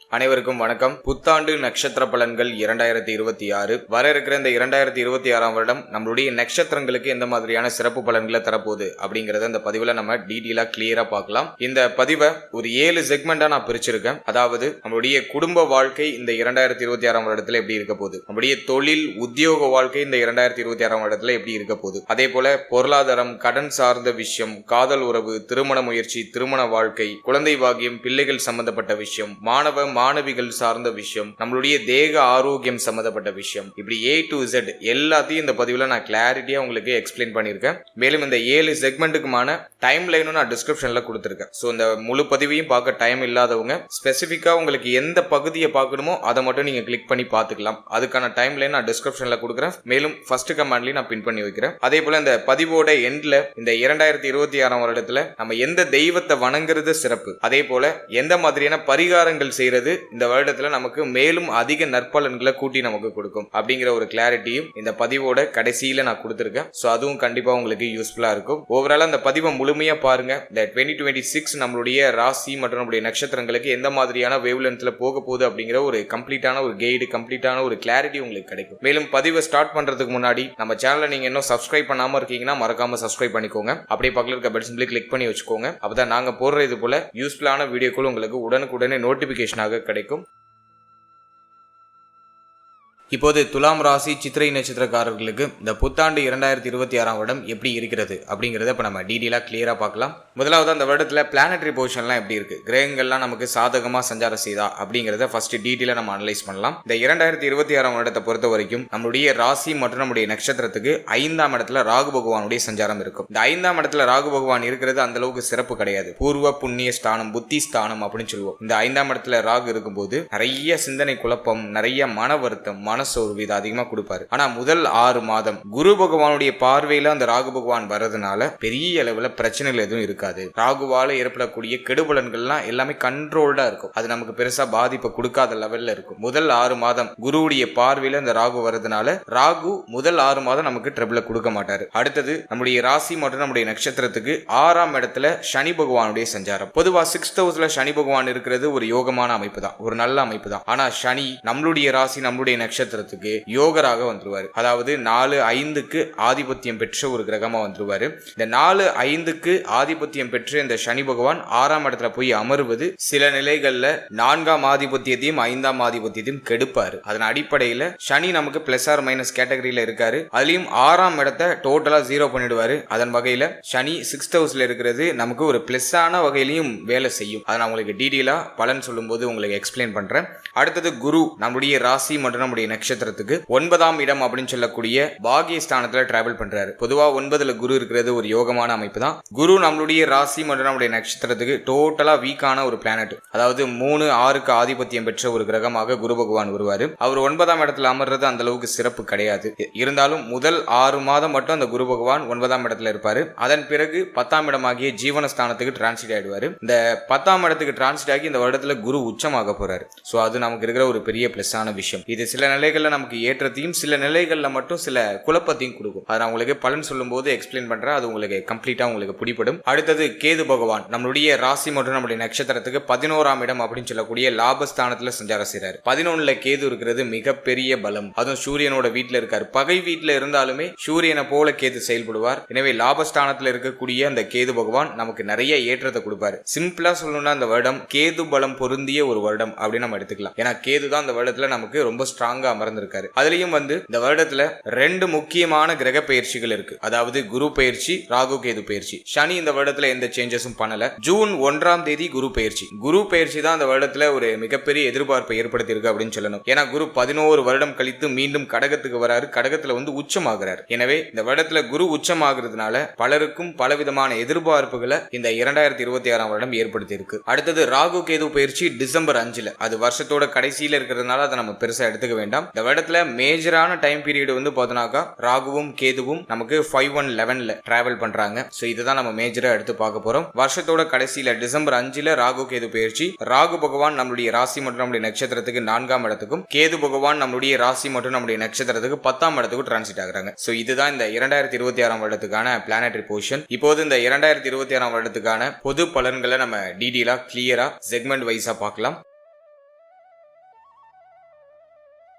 அனைவருக்கும் வணக்கம். புத்தாண்டு நட்சத்திர பலன்கள் 2026 வர இருக்கிற இந்த 2026 வருடம் நம்மளுடைய நட்சத்திரங்களுக்கு எந்த மாதிரியான சிறப்பு பலன்களை தரப்போகுது அப்படிங்கறத இந்த பதிவுல நம்ம டீடெயிலா கிளியரா பார்க்கலாம். இந்த பதிவை ஒரு 7 செக்மெண்டா நான் பிரிச்சிருக்கேன். அதாவது நம்மளுடைய குடும்ப வாழ்க்கை இந்த 2026 வருடத்துல எப்படி இருக்க போகுது, நம்மளுடைய தொழில் உத்தியோக வாழ்க்கை இந்த 2026 வருடத்துல எப்படி இருக்க போகுது, அதே போல பொருளாதாரம், கடன் சார்ந்த விஷயம், காதல் உறவு, திருமண முயற்சி, திருமண வாழ்க்கை, குழந்தை பாக்கியம், பிள்ளைகள் சம்பந்தப்பட்ட விஷயம், மாணவிகள் சார்ந்த விஷயம், நம்மளுடைய தேக ஆரோக்கியம் சம்பந்தப்பட்ட விஷயம், இப்படி A to Z எல்லாத்தையும் இந்த பதிவுல நான் கிளாரிட்டியா உங்களுக்கு எக்ஸ்பிளைன் பண்ணியிருக்கேன். மேலும் இந்த 7 செக்மெண்ட்டுக்குமான டைம் லைனும் நான் டிஸ்கிரிப்ஷன்ல கொடுத்துருக்கேன். ஸோ இந்த முழு பதிவையும் பார்க்க டைம் இல்லாதவங்க ஸ்பெசிஃபிக்கா உங்களுக்கு எந்த பகுதியை பார்க்கணுமோ அதை மட்டும் நீங்க கிளிக் பண்ணி பார்த்துக்கலாம். அதுக்கான டைம் லைன் நான் டிஸ்கிரிப்ஷன்ல கொடுக்குறேன். மேலும் ஃபர்ஸ்ட் கமெண்ட்லயும் நான் பின் பண்ணி வைக்கிறேன். அதே போல இந்த பதிவோட எண்ட்ல இந்த 2026 வருடத்துல நம்ம எந்த தெய்வத்தை வணங்குறது சிறப்பு, அதே போல எந்த மாதிரியான பரிகாரங்கள் செய்யறது இந்த வருடத்துல நமக்கு மேலும் அதிக நற்பலன்களை கூட்டி நமக்கு கொடுக்கும் அப்படிங்கிற ஒரு கிளாரிட்டியும் இந்த பதிவோட கடைசியில நான் கொடுத்திருக்கேன். சோ அதுவும் கண்டிப்பா உங்களுக்கு யூஸ்ஃபுல்லா இருக்கும். ஓவரால் அந்த பதிவை முழுமையா பாருங்க. இந்த 2026 நம்மளுடைய ராசி மற்றும் நம்மளுடைய நட்சத்திரங்களுக்கு எந்த மாதிரியான வேவ் லென்த்ல போக போகுது அப்படிங்கிற ஒரு கம்ப்ளீட்டான ஒரு கைடு, கம்ப்ளீட்டான ஒரு கிளாரிட்டி உங்களுக்கு கிடைக்கும். மேலும் பதிவை ஸ்டார்ட் பண்றதுக்கு முன்னாடி நம்ம சேனலை நீங்க இன்னும் சப்ஸ்கிரைப் பண்ணாம இருக்கீங்கன்னா மறக்காம சப்ஸ்கிரைப் பண்ணிக்கோங்க. அப்படியே பக்கத்துல இருக்க பெல் சிம்பிளை கிளிக் பண்ணி வச்சுக்கோங்க. அப்பதான் நாங்க போடுற இது போல யூஸ்ஃபுல்லான வீடியோக்கள் உங்களுக்கு உடனுக்குடனே நோட்டிபிகேஷனாக கிடைக்கும். இப்போது துலாம் ராசி சித்திரை நட்சத்திரக்காரர்களுக்கு இந்த புத்தாண்டு 2026 வருடம் எப்படி இருக்கிறது அப்படிங்கறத இப்ப நம்ம டீடெயிலா கிளியரா பார்க்கலாம். முதலாவது அந்த வருடத்துல பிளானட்டரி பொசிஷன்லாம் எப்படி இருக்கு, கிரகங்கள்லாம் நமக்கு சாதகமா சஞ்சாரம் செய்தா அப்படிங்கறத ஃபர்ஸ்ட் டீடெயிலா நம்ம அனலைஸ் பண்ணலாம். இந்த 2026 வருடத்தை பொறுத்த வரைக்கும் நம்மளுடைய ராசி மற்றும் நம்முடைய நட்சத்திரத்துக்கு 5ஆம் இடத்துல ராகு பகவானுடைய சஞ்சாரம் இருக்கும். இந்த 5ஆம் இடத்துல ராகு பகவான் இருக்கிறது அந்த அளவுக்கு சிறப்பு கிடையாது. பூர்வ புண்ணிய ஸ்தானம், புத்தி ஸ்தானம் அப்படின்னு சொல்லுவோம். இந்த 5ஆம் இடத்துல ராகு இருக்கும்போது நிறைய சிந்தனை குழப்பம், நிறைய மன வருத்தம், மனசோர்வு இது அதிகமா கொடுப்பாரு. ஆனா முதல் 6 மாதம் குரு பகவானுடைய பார்வையில அந்த ராகு பகவான் வர்றதுனால பெரிய அளவுல பிரச்சனைகள் எதுவும் இருக்காது. ராகுவால ஏற்படக்கூடிய கெடுபலன்கள்லாம் எல்லாமே கண்ட்ரோல்டா இருக்கும். அது நமக்கு பெருசா பாதிப்பை கொடுக்காத லெவல்ல இருக்கும். முதல் 6 மாதம் குருவுடைய பார்வையில அந்த ராகு வர்றதுனால ராகு முதல் 6 மாதம் நமக்கு ட்ரபிள கொடுக்க மாட்டாரு. அடுத்தது நம்முடைய ராசி மற்றும் நம்முடைய நட்சத்திரத்துக்கு 6ஆம் இடத்துல சனி பகவானுடைய சஞ்சாரம். பொதுவா 6th ஹவுஸ்ல சனி பகவான் இருக்கிறது ஒரு யோகமான அமைப்பு தான், ஒரு நல்ல அமைப்பு தான். ஆனா சனி நம்மளுடைய ராசி நம்மளுடைய நட்சத்திரத்துக்கு யோகராக வந்துருவாரு. அதாவது 4-5க்கு ஆதிபத்தியம் பெற்ற ஒரு கிரகமா வந்துருவாரு. இந்த 4-5க்கு ஆதிபத்தியம் பெற்ற இந்த சனி பகவான் 6ஆம் இடத்துல போய் அமர்வது சில நிலைகள்ல 4ஆம் ஆதிபத்தியத்தையும் 5ஆம் ஆதிபத்தியத்தையும் கெடுப்பாரு. அதன் அடிப்படையில சனி நமக்கு பிளஸ் ஆர் மைனஸ் கேட்டகரியில இருக்காரு. அதுலயும் 6ஆம் இடத்தை டோட்டலா 0 பண்ணிடுவாரு. அதன் வகையில சனி 6th ஹவுஸ்ல இருக்கிறது நமக்கு ஒரு பிளஸ் ஆன வகையிலையும் வேலை செய்யும். அதை நான் உங்களுக்கு டீடெயிலா பலன் சொல்லும் போது உங்களுக்கு எக்ஸ்பிளைன் பண்றேன். அடுத்தது குரு நம்முடைய ராசி மற்றும் நம்முடைய நட்சத்திரத்துக்கு 9ஆம் இடம் அப்படின்னு சொல்லக்கூடிய பாகியஸ்தானத்துல டிராவல் பண்றாரு. பொதுவா 9ல குரு இருக்கிறது ஒரு யோகமான அமைப்பு தான். குரு நம்மளுடைய ராசி மற்றும் நம்முடைய நட்சத்திரத்துக்கு டோட்டலா வீக்கான ஒரு பிளானட். அதாவது 3-6க்கு ஆதிபத்தியம் பெற்ற ஒரு கிரகமாக குரு பகவான் வருவாரு. அவர் 9ஆம் இடத்துல அமர்றது அந்த அளவுக்கு சிறப்பு கிடையாது. இருந்தாலும் முதல் 6 மாதம் மட்டும் அந்த குரு பகவான் 9ஆம் இடத்துல இருப்பாரு. அதன் பிறகு 10ஆம் இடமாகிய ஜீவனஸ்தானத்துக்கு டிரான்சிட் ஆயிடுவாரு. இந்த 10ஆம் இடத்துக்கு டிரான்சிட் ஆகி இந்த வருடத்துல குரு உச்சமாக போறாரு. சோ அது நமக்கு இருக்கிற ஒரு பெரிய பிளஸ் ஆன விஷயம். இது சில நிலைகள்ல நமக்கு ஏற்றத்தையும் சில நிலைகள்ல மட்டும் சில குழப்பத்தையும் கொடுக்கும். அதை நான் உங்களுக்கு பலன் சொல்லும் போது எக்ஸ்பிளைன் பண்றேன். அது உங்களுக்கு கம்ப்ளீட்டா உங்களுக்கு பிடிப்படும். அடுத்தது கேது பகவான் நம்மளுடைய ராசி மற்றும் நம்முடைய நட்சத்திரத்துக்கு 11ஆம் இடம் அப்படின்னு சொல்லக்கூடிய லாபஸ்தானத்துல சஞ்சாரம் செய்றாரு. 11ல கேது இருக்கிறது மிகப்பெரிய பலம். அதுவும் சூரியனோட வீட்டுல இருக்காரு. பகை வீட்டுல இருந்தாலுமே சூரியனை போல கேது செயல்படுவார். எனவே லாபஸ்தானத்துல இருக்கக்கூடிய அந்த கேது பகவான் நமக்கு நிறைய ஏற்றத்தை கொடுப்பாரு. சிம்பிளா சொல்லணும்னா அந்த வருடம் கேது பலம் பொருந்திய ஒரு வருடம் அப்படின்னு நம்ம எடுத்துக்கலாம். ஏன்னா கேது தான் அந்த வருடத்துல நமக்கு ரொம்ப ஸ்ட்ராங்கா அமர்ந்திருக்காரு. அதுலயும் இந்த வருடத்துல 2 முக்கியமான கிரக பயிற்சிகள் இருக்கு. அதாவது குரு பயிற்சி, ராகு கேது பயிற்சி. சனி இந்த வருடத்துல எந்த சேஞ்சஸும் பண்ணல. ஜூன் 1ஆம் தேதி குரு பயிற்சி. குரு பயிற்சி தான் இந்த வருடத்துல ஒரு மிகப்பெரிய எதிர்பார்ப்பை ஏற்படுத்தி இருக்கு அப்படின்னு சொல்லணும். ஏன்னா குரு 11 வருடம் கழித்து மீண்டும் கடகத்துக்கு வராரு. கடகத்துல உச்சமாகிறார். எனவே இந்த வருடத்துல குரு உச்சமாகிறதுனால பலருக்கும் பலவிதமான எதிர்பார்ப்புகளை இந்த 2026 வருடம் ஏற்படுத்தி இருக்கு. அடுத்தது ராகு கேது பயிற்சி டிசம்பர் 5ல. அது வருஷத்தோட கடைசியில இருக்கிறதுனால அதை நம்ம பெருசா எடுத்துக்க வேண்டாம். இந்த வருடத்துல மேஜரான டைம் பீரியட் பார்த்தோம்னாக்கா ராகுவும் கேதுவும் நமக்கு 5-1-11ல டிராவல் பண்றாங்க. சோ இதுதான் நம்ம மேஜரா எடுத்து பார்க்க போறோம். வருஷத்தோட கடைசியில டிசம்பர் 5ல ராகு கேது பயிற்சி. ராகு பகவான் நம்மளுடைய ராசி மற்றும் நம்முடைய நட்சத்திரத்துக்கு 4ஆம் இடத்துக்கும், கேது பகவான் நம்மளுடைய ராசி மற்றும் நம்முடைய நட்சத்திரத்துக்கு 10ஆம் இடத்துக்கும் டிரான்சிட் ஆகுறாங்க. சோ இதுதான் இந்த 2026 வருடத்துக்கான பிளானட்டரி பொசிஷன். இப்போது இந்த 2026 வருடத்துக்கான பொது பலன்களை நம்ம டீடெயிலா கிளியரா செக்மெண்ட் வைஸா பார்க்கலாம்.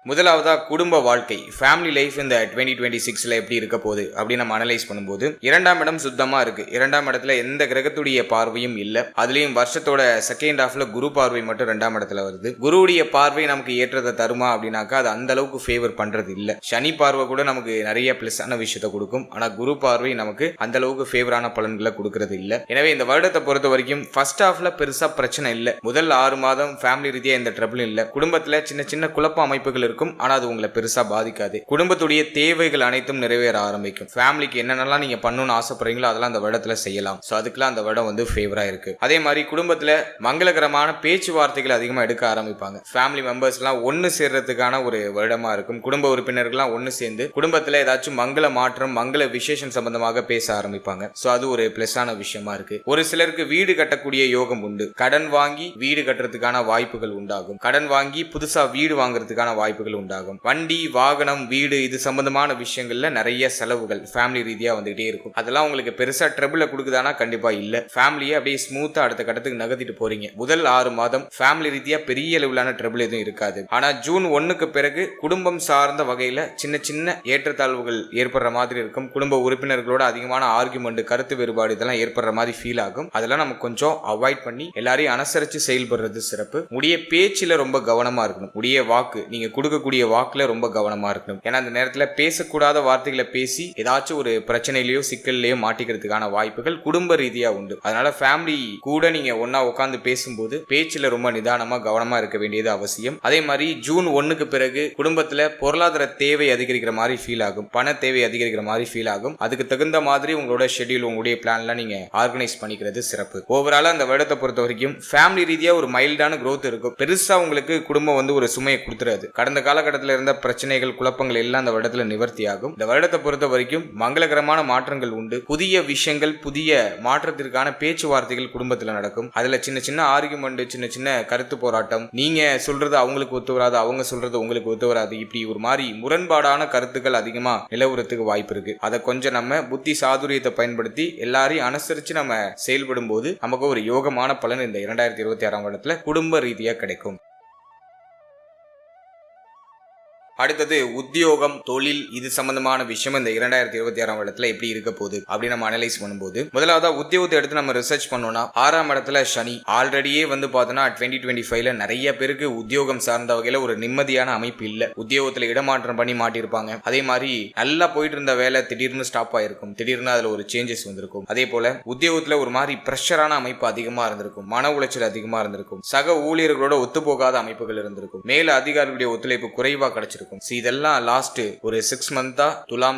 முதலாவதா குடும்ப வாழ்க்கை, ஃபேமிலி லைஃப் இந்த 2026ல எப்படி இருக்க போகுது அப்படின்னு நம்ம அனலைஸ் பண்ணும்போது, 2ஆம் இடம் சுத்தமா இருக்கு. 2ஆம் இடத்துல எந்த கிரகத்துடைய பார்வையும் இல்ல. அதுலயும் வருஷத்தோட செகண்ட் ஹாஃப்ல குரு பார்வை மட்டும் 2ஆம் இடத்துல வருது. குருவுடைய பார்வை நமக்கு ஏற்றதை தருமா அப்படின்னாக்கா அது அந்த அளவுக்கு ஃபேவர் பண்றது இல்ல. சனி பார்வை கூட நமக்கு நிறைய பிளஸான விஷயத்தை கொடுக்கும். ஆனா குரு பார்வை நமக்கு அந்த அளவுக்கு ஃபேவரான பலன்களை கொடுக்கறது இல்ல. எனவே இந்த வருடத்தை பொறுத்த வரைக்கும் ஃபர்ஸ்ட் ஹாஃப்ல பெருசா பிரச்சனை இல்ல. முதல் 6 மாதம் ஃபேமிலி ரீதியா எந்த ட்ரபிளும் இல்ல. குடும்பத்துல சின்ன சின்ன குழப்ப அமைப்புகள் இருக்கும். ஆனா அது உங்களை பெருசா பாதிக்காது. குடும்பத்துடைய தேவைகள் அனைத்தும் நிறைவேற ஆரம்பிக்கும். ஃபேமிலிக்கு என்னென்னலாம் நீங்க பண்ணணும்னு ஆசைப்படுறீங்களோ அதெல்லாம் அந்த வருடத்துல செய்யலாம். சோ அதுக்கெல்லாம் அந்த வருடம் வந்து ஃபேவரா இருக்கு. அதே மாதிரி குடும்பத்துல மங்களகரமான பேச்சுவார்த்தைகள் அதிகமா எடுக்க ஆரம்பிப்பாங்க. ஃபேமிலி மெம்பர்ஸ் எல்லாம் ஒன்னு சேர்றதுக்கான ஒரு வருடமா இருக்கும். குடும்ப உறுப்பினர்கள்லாம் ஒன்னு சேர்ந்து குடும்பத்துல ஏதாச்சும் மங்கள மாற்றம், மங்கள விசேஷம் சம்பந்தமாக பேச ஆரம்பிப்பாங்க. சோ அது ஒரு பிளஸான விஷயமா இருக்கு. ஒரு சிலருக்கு வீடு கட்டக்கூடிய யோகம் உண்டு. கடன் வாங்கி வீடு கட்டுறதுக்கான வாய்ப்புகள் உண்டாகும். கடன் வாங்கி புதுசா வீடு வாங்குறதுக்கான வாய்ப்புகள் உண்டாகும். வண்டி, வாகனம், வீடு இது சம்பந்தமான விஷயங்கள்ல நிறைய செலவுகள் ஃபேமிலி ரீதியா வந்துகிட்டே இருக்கும். அதெல்லாம் உங்களுக்கு பெருசா ட்ரபிள கொடுக்குதானா? கண்டிப்பா இல்ல. ஃபேமிலியை அப்படியே ஸ்மூத்தா அடுத்த கட்டத்துக்கு நகர்த்திட்டு போறீங்க. முதல் 6 மாதம் ஃபேமிலி ரீதியா பெரிய அளவிலான ட்ரபிள் எதுவும் இருக்காது. ஆனா ஜூன் 1க்கு பிறகு குடும்பம் சார்ந்த வகையில சின்ன சின்ன ஏற்றத்தாழ்வுகள் ஏற்படுற மாதிரி இருக்கும். குடும்ப உறுப்பினர்களோட அதிகமான ஆர்குமெண்ட், கருத்து வேறுபாடு இதெல்லாம் ஏற்படுற மாதிரி ஃபீல் ஆகும். அதெல்லாம் நம்ம கொஞ்சம் அவாய்ட் பண்ணி எல்லாரையும் அனுசரிச்சு செயல்படுறது சிறப்பு. முடிய பேச்சில ரொம்ப கவனமா இருக்கணும். முடிய வாக்கு, நீங்க கொடுக்கக்கூடிய வாக்குல ரொம்ப கவனமா இருக்கணும். ஏன்னா அந்த நேரத்துல பேசக்கூடாத வார்த்தைகளை பேசி ஏதாச்சும் ஒரு பிரச்சனையிலயோ சிக்கல்லையோ மாட்டிக்கிறதுக்கான வாய்ப்புகள் குடும்ப ரீதியா உண்டு. அதனால ஃபேமிலி கூட நீங்க ஒன்னா உட்கார்ந்து பேசும்போது பேச்சுல ரொம்ப நிதானமா கவனமா இருக்க வேண்டியது அவசியம். அதே மாதிரி ஜூன் 1க்கு பிறகு குடும்பத்துல பொருளாதார தேவை அதிகரிக்கிற மாதிரி ஃபீல் ஆகும். பண தேவை அதிகரிக்கிற மாதிரி ஃபீல் ஆகும். அதுக்கு தகுந்த மாதிரி உங்களோட ஷெட்யூல், உங்களுடைய பிளான்லாம் நீங்க ஆர்கனைஸ் பண்ணிக்கிறது சிறப்பு. ஓவராலா அந்த வருடத்தை பொறுத்த வரைக்கும் ஃபேமிலி ரீதியா ஒரு மைல்டான growth இருக்கும். பெருசா உங்களுக்கு குடும்பம் வந்து ஒரு சுமையை கொடுத்துறாது. கடந்த காலகட்டத்தில் இருந்த பிரச்சனைகள், குழப்பங்கள் எல்லாம் அந்த வருடத்துல நிவர்த்தி ஆகும். இந்த வருடத்தை பொறுத்த வரைக்கும் மங்களகரமான மாற்றங்கள் உண்டு. புதிய விஷயங்கள், புதிய மாற்றத்திற்கான பேச்சுவார்த்தைகள் குடும்பத்துல நடக்கும். அதுல சின்ன சின்ன ஆர்குமெண்ட், சின்ன சின்ன கருத்து போராட்டம், நீங்க சொல்றது அவங்களுக்கு ஒத்து வராது, அவங்க சொல்றது உங்களுக்கு ஒத்து வராது, இப்படி ஒரு மாதிரி முரண்பாடான கருத்துக்கள் அதிகமா நிலவுறதுக்கு வாய்ப்பு இருக்கு. அதை கொஞ்சம் நம்ம புத்தி சாதுரியத்தை பயன்படுத்தி எல்லாரையும் அனுசரிச்சு நம்ம செயல்படும் போது நமக்கு ஒரு யோகமான பலன் இந்த 2026ஆம் வருடத்துல குடும்ப ரீதியா கிடைக்கும். அடுத்தது உத்தியோகம், தொழில் இது சம்பந்தமான விஷயம் இந்த 2026ஆம் வருடத்துல எப்படி இருக்க போகுது அப்படின்னு நம்ம அனலைஸ் பண்ணும்போது, முதலாவதா உத்தியோகத்தை எடுத்து நம்ம ரிசர்ச் பண்ணோம்னா 6ஆம் இடத்துல சனி ஆல்ரெடியே வந்து பார்த்தோன்னா 2025ல நிறைய பேருக்கு உத்தியோகம் சார்ந்த வகையில ஒரு நிம்மதியான அமைப்பு இல்ல. உத்தியோகத்துல இடமாற்றம் பண்ணி மாட்டிருப்பாங்க. அதே மாதிரி நல்லா போயிட்டு இருந்த வேலை திடீர்னு ஸ்டாப் ஆயிருக்கும். திடீர்னு அதுல ஒரு சேஞ்சஸ் வந்திருக்கும். அதே போல உத்தியோகத்துல ஒரு மாதிரி பிரஷரான அமைப்பு அதிகமா இருந்திருக்கும். மன உளைச்சல் அதிகமா இருந்திருக்கும். சக ஊழியர்களோட ஒத்துப்போகாத அமைப்புகள் இருந்திருக்கும். மேல அதிகாரிகளுடைய ஒத்துழைப்பு குறைவா கிடைச்சிருக்கும். இதெல்லாம் லாஸ்ட் ஒரு 6 மந்தா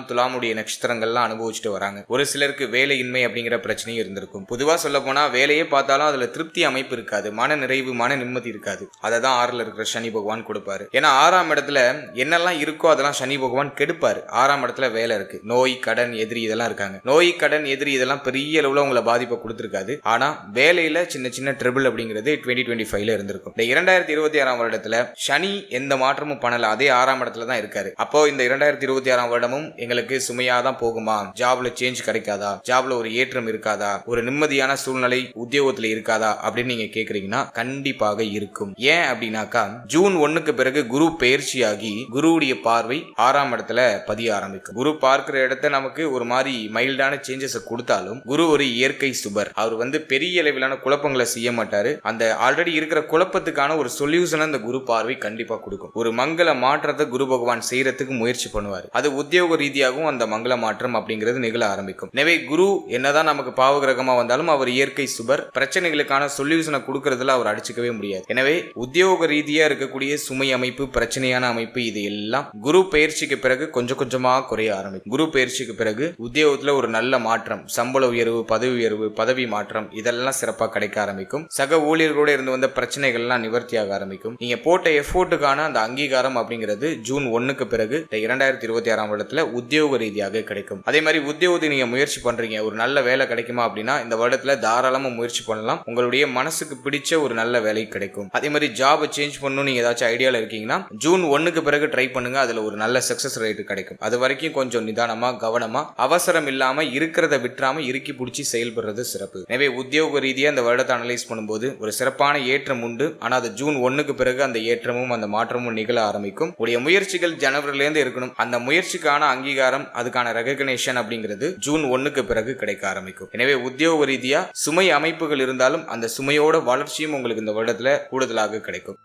துலாமுடைய நட்சத்திரங்கள்லாம் அனுபவிச்சுட்டு வராங்க. ஒரு சிலருக்கு வேலையின்மை அப்படிங்கிற பிரச்சனையும் இருந்திருக்கும். பொதுவா சொல்ல போனா வேலையே பார்த்தாலும் அதுல திருப்தி அமைப்பு இருக்காது, மன நிறைவு, மன நிம்மதி இருக்காது. அதை தான் 6ல இருக்கிற சனி பகவான் கொடுப்பாரு. ஏன்னா 6ஆம் இடத்துல என்னெல்லாம் இருக்கோ அதெல்லாம் சனி பகவான் கெடுப்பாரு. 6ஆம் இடத்துல வேலை இருக்கு. நோய், கடன், எதிரி இதெல்லாம் இருக்காங்க. நோய், கடன், எதிரி இதெல்லாம் பெரிய அளவுல உங்களை பாதிப்பை கொடுத்திருக்காது. ஆனா வேலையில சின்ன சின்ன ட்ரிபிள் அப்படிங்கிறது 2025ல இருந்திருக்கும். இந்த 2026ஆம் வருடத்துல சனி எந்த மாற்றமும் பண்ணல. அதே 6ஆம் இடத்துல தான் இருக்காரு. அப்போ இந்த 2026ஆம் வருடமும் எங்களுக்கு சுமையா தான் போகுமா? ஜாப்ல சேஞ்ச் கிடைக்காதா? ஜாப்ல ஒரு ஏற்றம் இருக்காதா? ஒரு நிம்மதியான சூழ்நிலை உத்தியோகத்துல இருக்காதா அப்படின்னு நீங்க கேக்குறீங்கன்னா கண்டிப்பாக இருக்கும். ஏன் அப்படின்னாக்கா ஜூன் 1க்கு பிறகு குரு பெயர்ச்சியாகி குருவுடைய பார்வை 6ஆம் இடத்துல பதிய ஆரம்பிக்கும். குரு பார்க்கிற இடத்த நமக்கு ஒரு மாதிரி மைல்டான சேஞ்சஸ் கொடுத்தாலும் குரு ஒரு இயற்கை சுபர். அவர் வந்து பெரிய அளவிலான குழப்பங்களை செய்ய மாட்டாரு. அந்த ஆல்ரெடி இருக்கிற குழப்பத்துக்கான ஒரு சொல்யூஷன் அந்த குரு பார்வை கண்டிப்பா கொடுக்கும். ஒரு மங்கள மாற்றத்தை குரு பகவான் செய்யறதுக்கு முயற்சி பண்ணுவார். அது உத்தியோக ரீதியாகவும் அந்த மங்கள மாற்றம் அப்படிங்கிறது நிகழ ஆரம்பிக்கும். எனவே குரு என்னதான் நமக்கு பாவகிரகமா வந்தாலும் அவர் இயற்கை சுபர். பிரச்சனைகளுக்கான சொல்யூஷனை கொடுக்கறதுல அவர் அடிச்சுக்கவே முடியாது. எனவே உத்தியோக ரீதியா இருக்கக்கூடிய சுமை அமைப்பு, பிரச்சனையான அமைப்பு இது எல்லாம் குரு பெயர்ச்சிக்கு பிறகு கொஞ்சம் கொஞ்சமா குறைய ஆரம்பிக்கும். குரு பெயர்ச்சிக்கு பிறகு உத்தியோகத்துல ஒரு நல்ல மாற்றம், சம்பள உயர்வு, பதவி உயர்வு, பதவி மாற்றம் இதெல்லாம் சிறப்பா கிடைக்க ஆரம்பிக்கும். சக ஊழியர்களோட இருந்து வந்த பிரச்சனைகள்லாம் நிவர்த்தியாக ஆரம்பிக்கும். நீங்க போட்ட எஃபோர்ட்டுக்கான அந்த அங்கீகாரம் அப்படிங்கிறது ஜூன் 1க்கு பிறகு 2026ஆம் வருடத்துல உத்தியோக ரீதியாக கிடைக்கும். அதே மாதிரி உத்தியோகத்தை நீங்க முயற்சி பண்றீங்க, ஒரு நல்ல வேலை கிடைக்குமா அப்படின்னா இந்த வருடத்துல தாராளமா முயற்சி பண்ணலாம். உங்களுடைய மனசுக்கு பிடிச்ச ஒரு நல்ல வேலை கிடைக்கும். அதே மாதிரி ஜாப் சேஞ்ச் பண்ணணும் நீங்க ஏதாச்சும் ஐடியால இருக்கீங்கன்னா ஜூன் 1க்கு பிறகு ட்ரை பண்ணுங்க. அதுல ஒரு நல்ல சக்சஸ் ரேட் கிடைக்கும். அது வரைக்கும் கொஞ்சம் நிதானமா, கவனமா, அவசரம் இல்லாம இருக்கிறத விட்டுறாம இறுக்கி பிடிச்சி செயல்படுறது சிறப்பு. எனவே உத்தியோக ரீதியா இந்த வருடத்தை அனலைஸ் பண்ணும்போது ஒரு சிறப்பான ஏற்றம் உண்டு. ஆனா அது ஜூன் 1க்கு பிறகு அந்த ஏற்றமும் அந்த மாற்றமும் நிகழ ஆரம்பிக்கும். உடைய முயற்சிகள் ஜனவரில இருந்து இருக்கணும். அந்த முயற்சிக்கான அங்கீகாரம், அதுக்கான ரெகக்னேஷன் அப்படிங்கிறது ஜூன் 1க்கு பிறகு கிடைக்க ஆரம்பிக்கும். எனவே உத்தியோக ரீதியா சுமை அமைப்புகள் இருந்தாலும் அந்த சுமையோட வளர்ச்சியும் உங்களுக்கு இந்த வருடத்துல கூடுதலாக கிடைக்கும்.